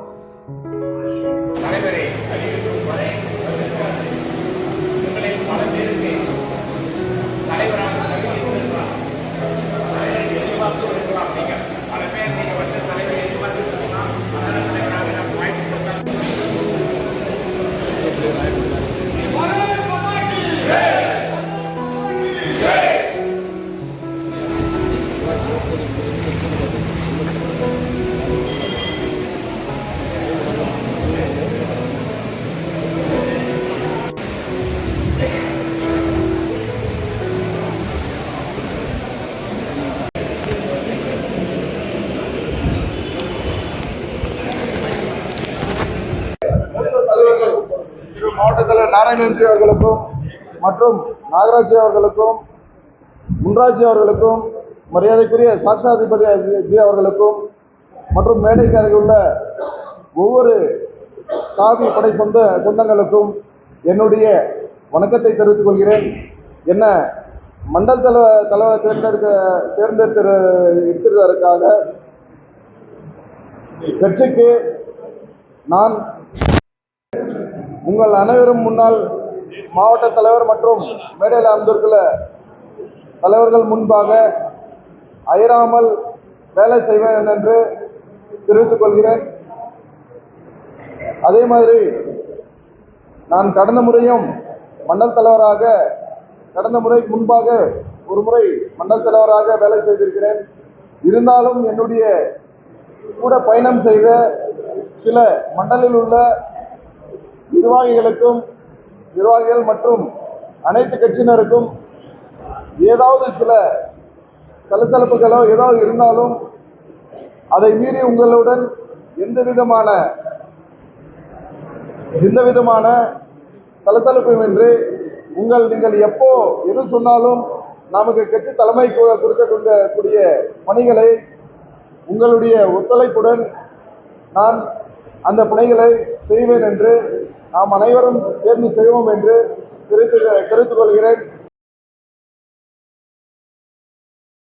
மாவட்ட தலைவர் நாராயணன்ஜி அவர்களுக்கும் மற்றும் நாகராஜ் அவர்களுக்கும், முன்ராஜ் அவர்களுக்கும், மரியாதைக்குரிய சாட்சாதிபதி ஜி அவர்களுக்கும் மற்றும் மேடைக்கு அருகிலுள்ள ஒவ்வொரு காவி படை சொந்தங்களுக்கும் என்னுடைய வணக்கத்தை தெரிவித்துக் கொள்கிறேன். என்ன மண்டல் தலைவரை தேர்ந்தெடுத்ததற்காக கட்சிக்கு நான் உங்கள் அனைவரும் முன்னால் மாவட்ட தலைவர் மற்றும் மேடையில் அமர்ந்திருக்கிற தலைவர்கள் முன்பாக அயராமல் வேலை செய்வேன் என்று தெரிவித்துக் கொள்கிறேன். அதே மாதிரி நான் கடந்த முறையும் மண்டல் தலைவராக, கடந்த முறைக்கு முன்பாக ஒரு முறை மண்டல் தலைவராக வேலை செய்திருக்கிறேன். இருந்தாலும் என்னுடைய கூட பயணம் செய்த சில மண்டலில் உள்ள நிர்வாகிகள் மற்றும் அனைத்து கட்சியினருக்கும் ஏதாவது சில சலசலப்புகளோ ஏதாவது இருந்தாலும் அதை மீறி உங்களுடன் எந்த விதமான சலசலப்புமின்றி நீங்கள் எப்போ எது சொன்னாலும் நமக்கு கட்சி தலைமை கொடுக்கக்கூடிய பணிகளை உங்களுடைய ஒத்துழைப்புடன் நான் அந்த பணிகளை செய்வேன் என்று நாம் அனைவரும் சேர்ந்து செய்வோம் என்று தெரிவித்துக் கொள்கிறேன்.